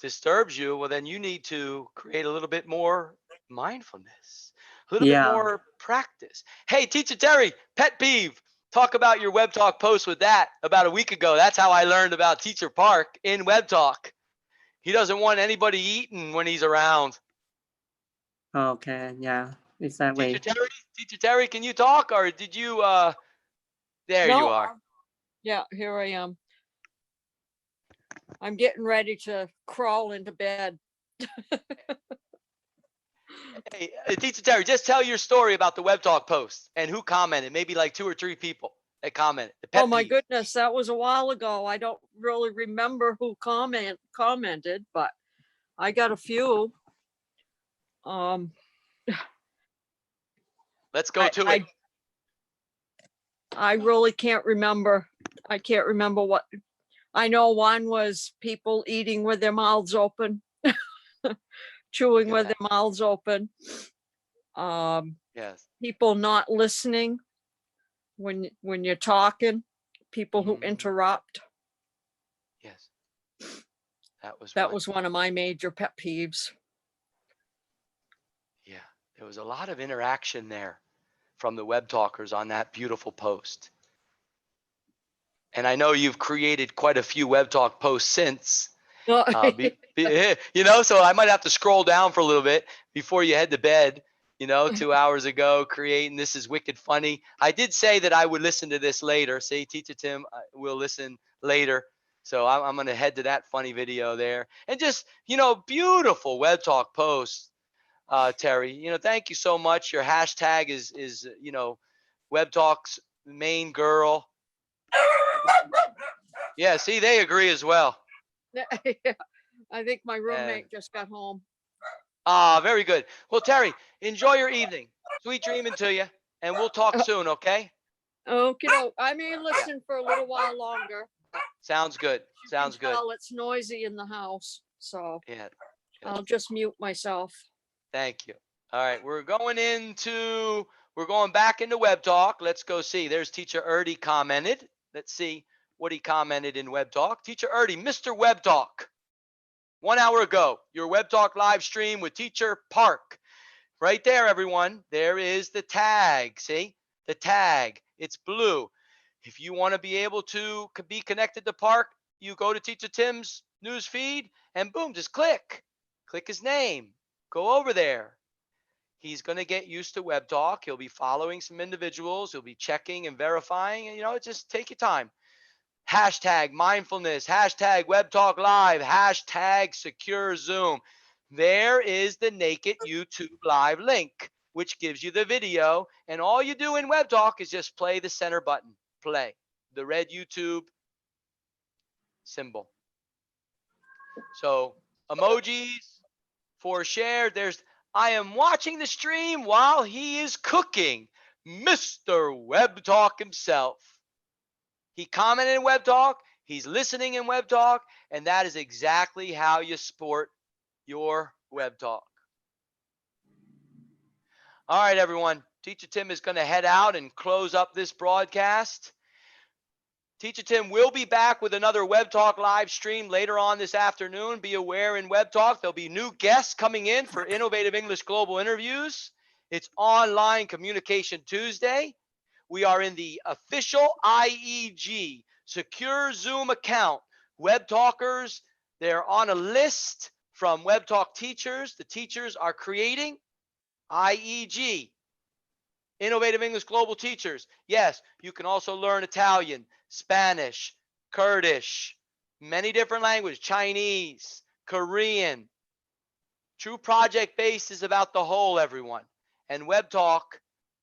C: disturbs you, well, then you need to create a little bit more mindfulness, a little bit
G: Yeah.
C: more practice. Hey, Teacher Terry, pet peeve. Talk about your Web Talk post with that about a week ago. That's how I learned about Teacher Park in Web Talk. He doesn't want anybody eating when he's around.
G: Okay. Yeah. Exactly.
C: Teacher Terry, can you talk, or did you? There you are.
I: Yeah, here I am. I'm getting ready to crawl into bed.
C: Hey, Teacher Terry, just tell your story about the Web Talk post and who commented. Maybe like 2 or 3 people that commented.
I: Oh my goodness, that was a while ago. I don't really remember who commented, but I got a few.
C: Let's go to it.
I: I really can't remember. I can't remember what. I know one was people eating with their mouths open, chewing with their mouths open.
C: Yes.
I: People not listening when you're talking. People who interrupt.
C: Yes. That
I: was one of my major pet peeves.
C: Yeah, there was a lot of interaction there from the Web Talkers on that beautiful post. And I know you've created quite a few Web Talk posts since. So I might have to scroll down for a little bit before you head to bed, 2 hours ago, creating This Is Wicked Funny. I did say that I would listen to this later. Say, Teacher Tim, we'll listen later. So I'm going to head to that funny video there. And just, beautiful Web Talk posts, Terry. Thank you so much. Your hashtag is Web Talk's main girl. Yeah, see, they agree as well.
I: I think my roommate just got home.
C: Ah, very good. Well, Terry, enjoy your evening. Sweet dreaming to you, and we'll talk soon, okay?
I: Okay, I may listen for a little while longer.
C: Sounds good.
I: You can
C: Sounds good.
I: tell it's noisy in the house, so
C: Yeah.
I: I'll just mute myself.
C: Thank you. All right, we're going back into Web Talk. Let's go see. There's Teacher Erdy commented. Let's see what he commented in Web Talk. Teacher Erdy, Mr. Web Talk. 1 hour ago, your Web Talk live stream with Teacher Park. Right there, everyone. There is the tag. See? The tag. It's blue. If you want to be able to be connected to Park, you go to Teacher Tim's news feed and boom, just click. Click his name. Go over there. He's going to get used to Web Talk. He'll be following some individuals. He'll be checking and verifying. And, just take your time. Hashtag mindfulness. Hashtag Web Talk Live. Hashtag secure Zoom. There is the naked YouTube live link, which gives you the video. And all you do in Web Talk is just play the center button. Play. The red YouTube symbol. So emojis for share. There's I am watching the stream while he is cooking. Mr. Web Talk himself. He commented in Web Talk. He's listening in Web Talk. And that is exactly how you sport your Web Talk. All right, everyone. Teacher Tim is going to head out and close up this broadcast. Teacher Tim will be back with another Web Talk live stream later on this afternoon. Be aware in Web Talk, there'll be new guests coming in for Innovative English Global Interviews. It's Online Communication Tuesday. We are in the official IEG Secure Zoom account. Web Talkers, they're on a list from Web Talk teachers. The teachers are creating IEG, Innovative English Global Teachers. Yes, you can also learn Italian, Spanish, Kurdish, many different languages, Chinese, Korean. True project based is about the whole, everyone. And Web Talk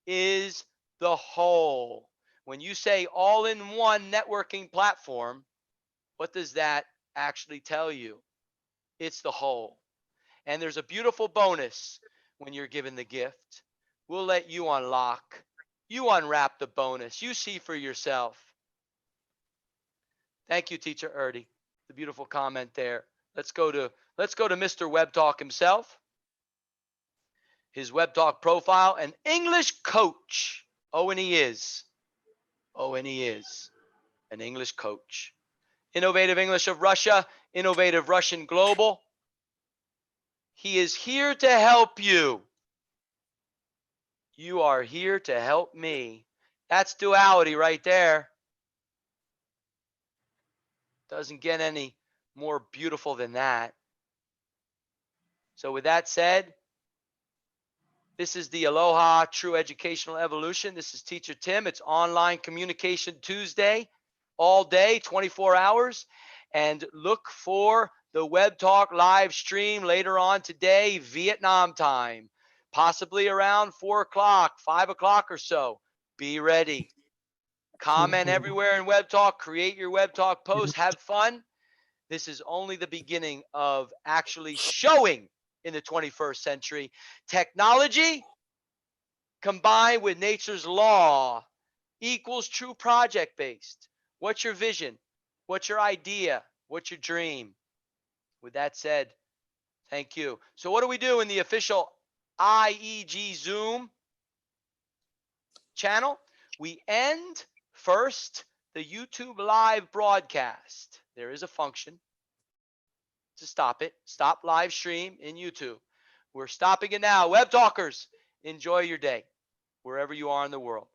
C: is the whole. When you say all in one networking platform, what does that actually tell you? It's the whole. And there's a beautiful bonus when you're given the gift. We'll let you unlock. You unwrap the bonus. You see for yourself. Thank you, Teacher Erdy. The beautiful comment there. Let's go to Mr. Web Talk himself. His Web Talk profile, an English coach. Oh, and he is. Oh, and he is an English coach. Innovative English of Russia, Innovative Russian Global. He is here to help you. You are here to help me. That's duality right there. Doesn't get any more beautiful than that. So with that said, this is the Aloha True Educational Evolution. This is Teacher Tim. It's Online Communication Tuesday, all day, 24 hours. And look for the Web Talk live stream later on today, Vietnam time, possibly around 4 o'clock, 5 o'clock or so. Be ready. Comment everywhere in Web Talk. Create your Web Talk post. Have fun. This is only the beginning of actually showing in the 21st century. Technology combined with nature's law equals true project based. What's your vision? What's your idea? What's your dream? With that said, thank you. So what do we do in the official IEG Zoom channel? We end first the YouTube live broadcast. There is a function to stop it. Stop live stream in YouTube. We're stopping it now. Web Talkers, enjoy your day wherever you are in the world.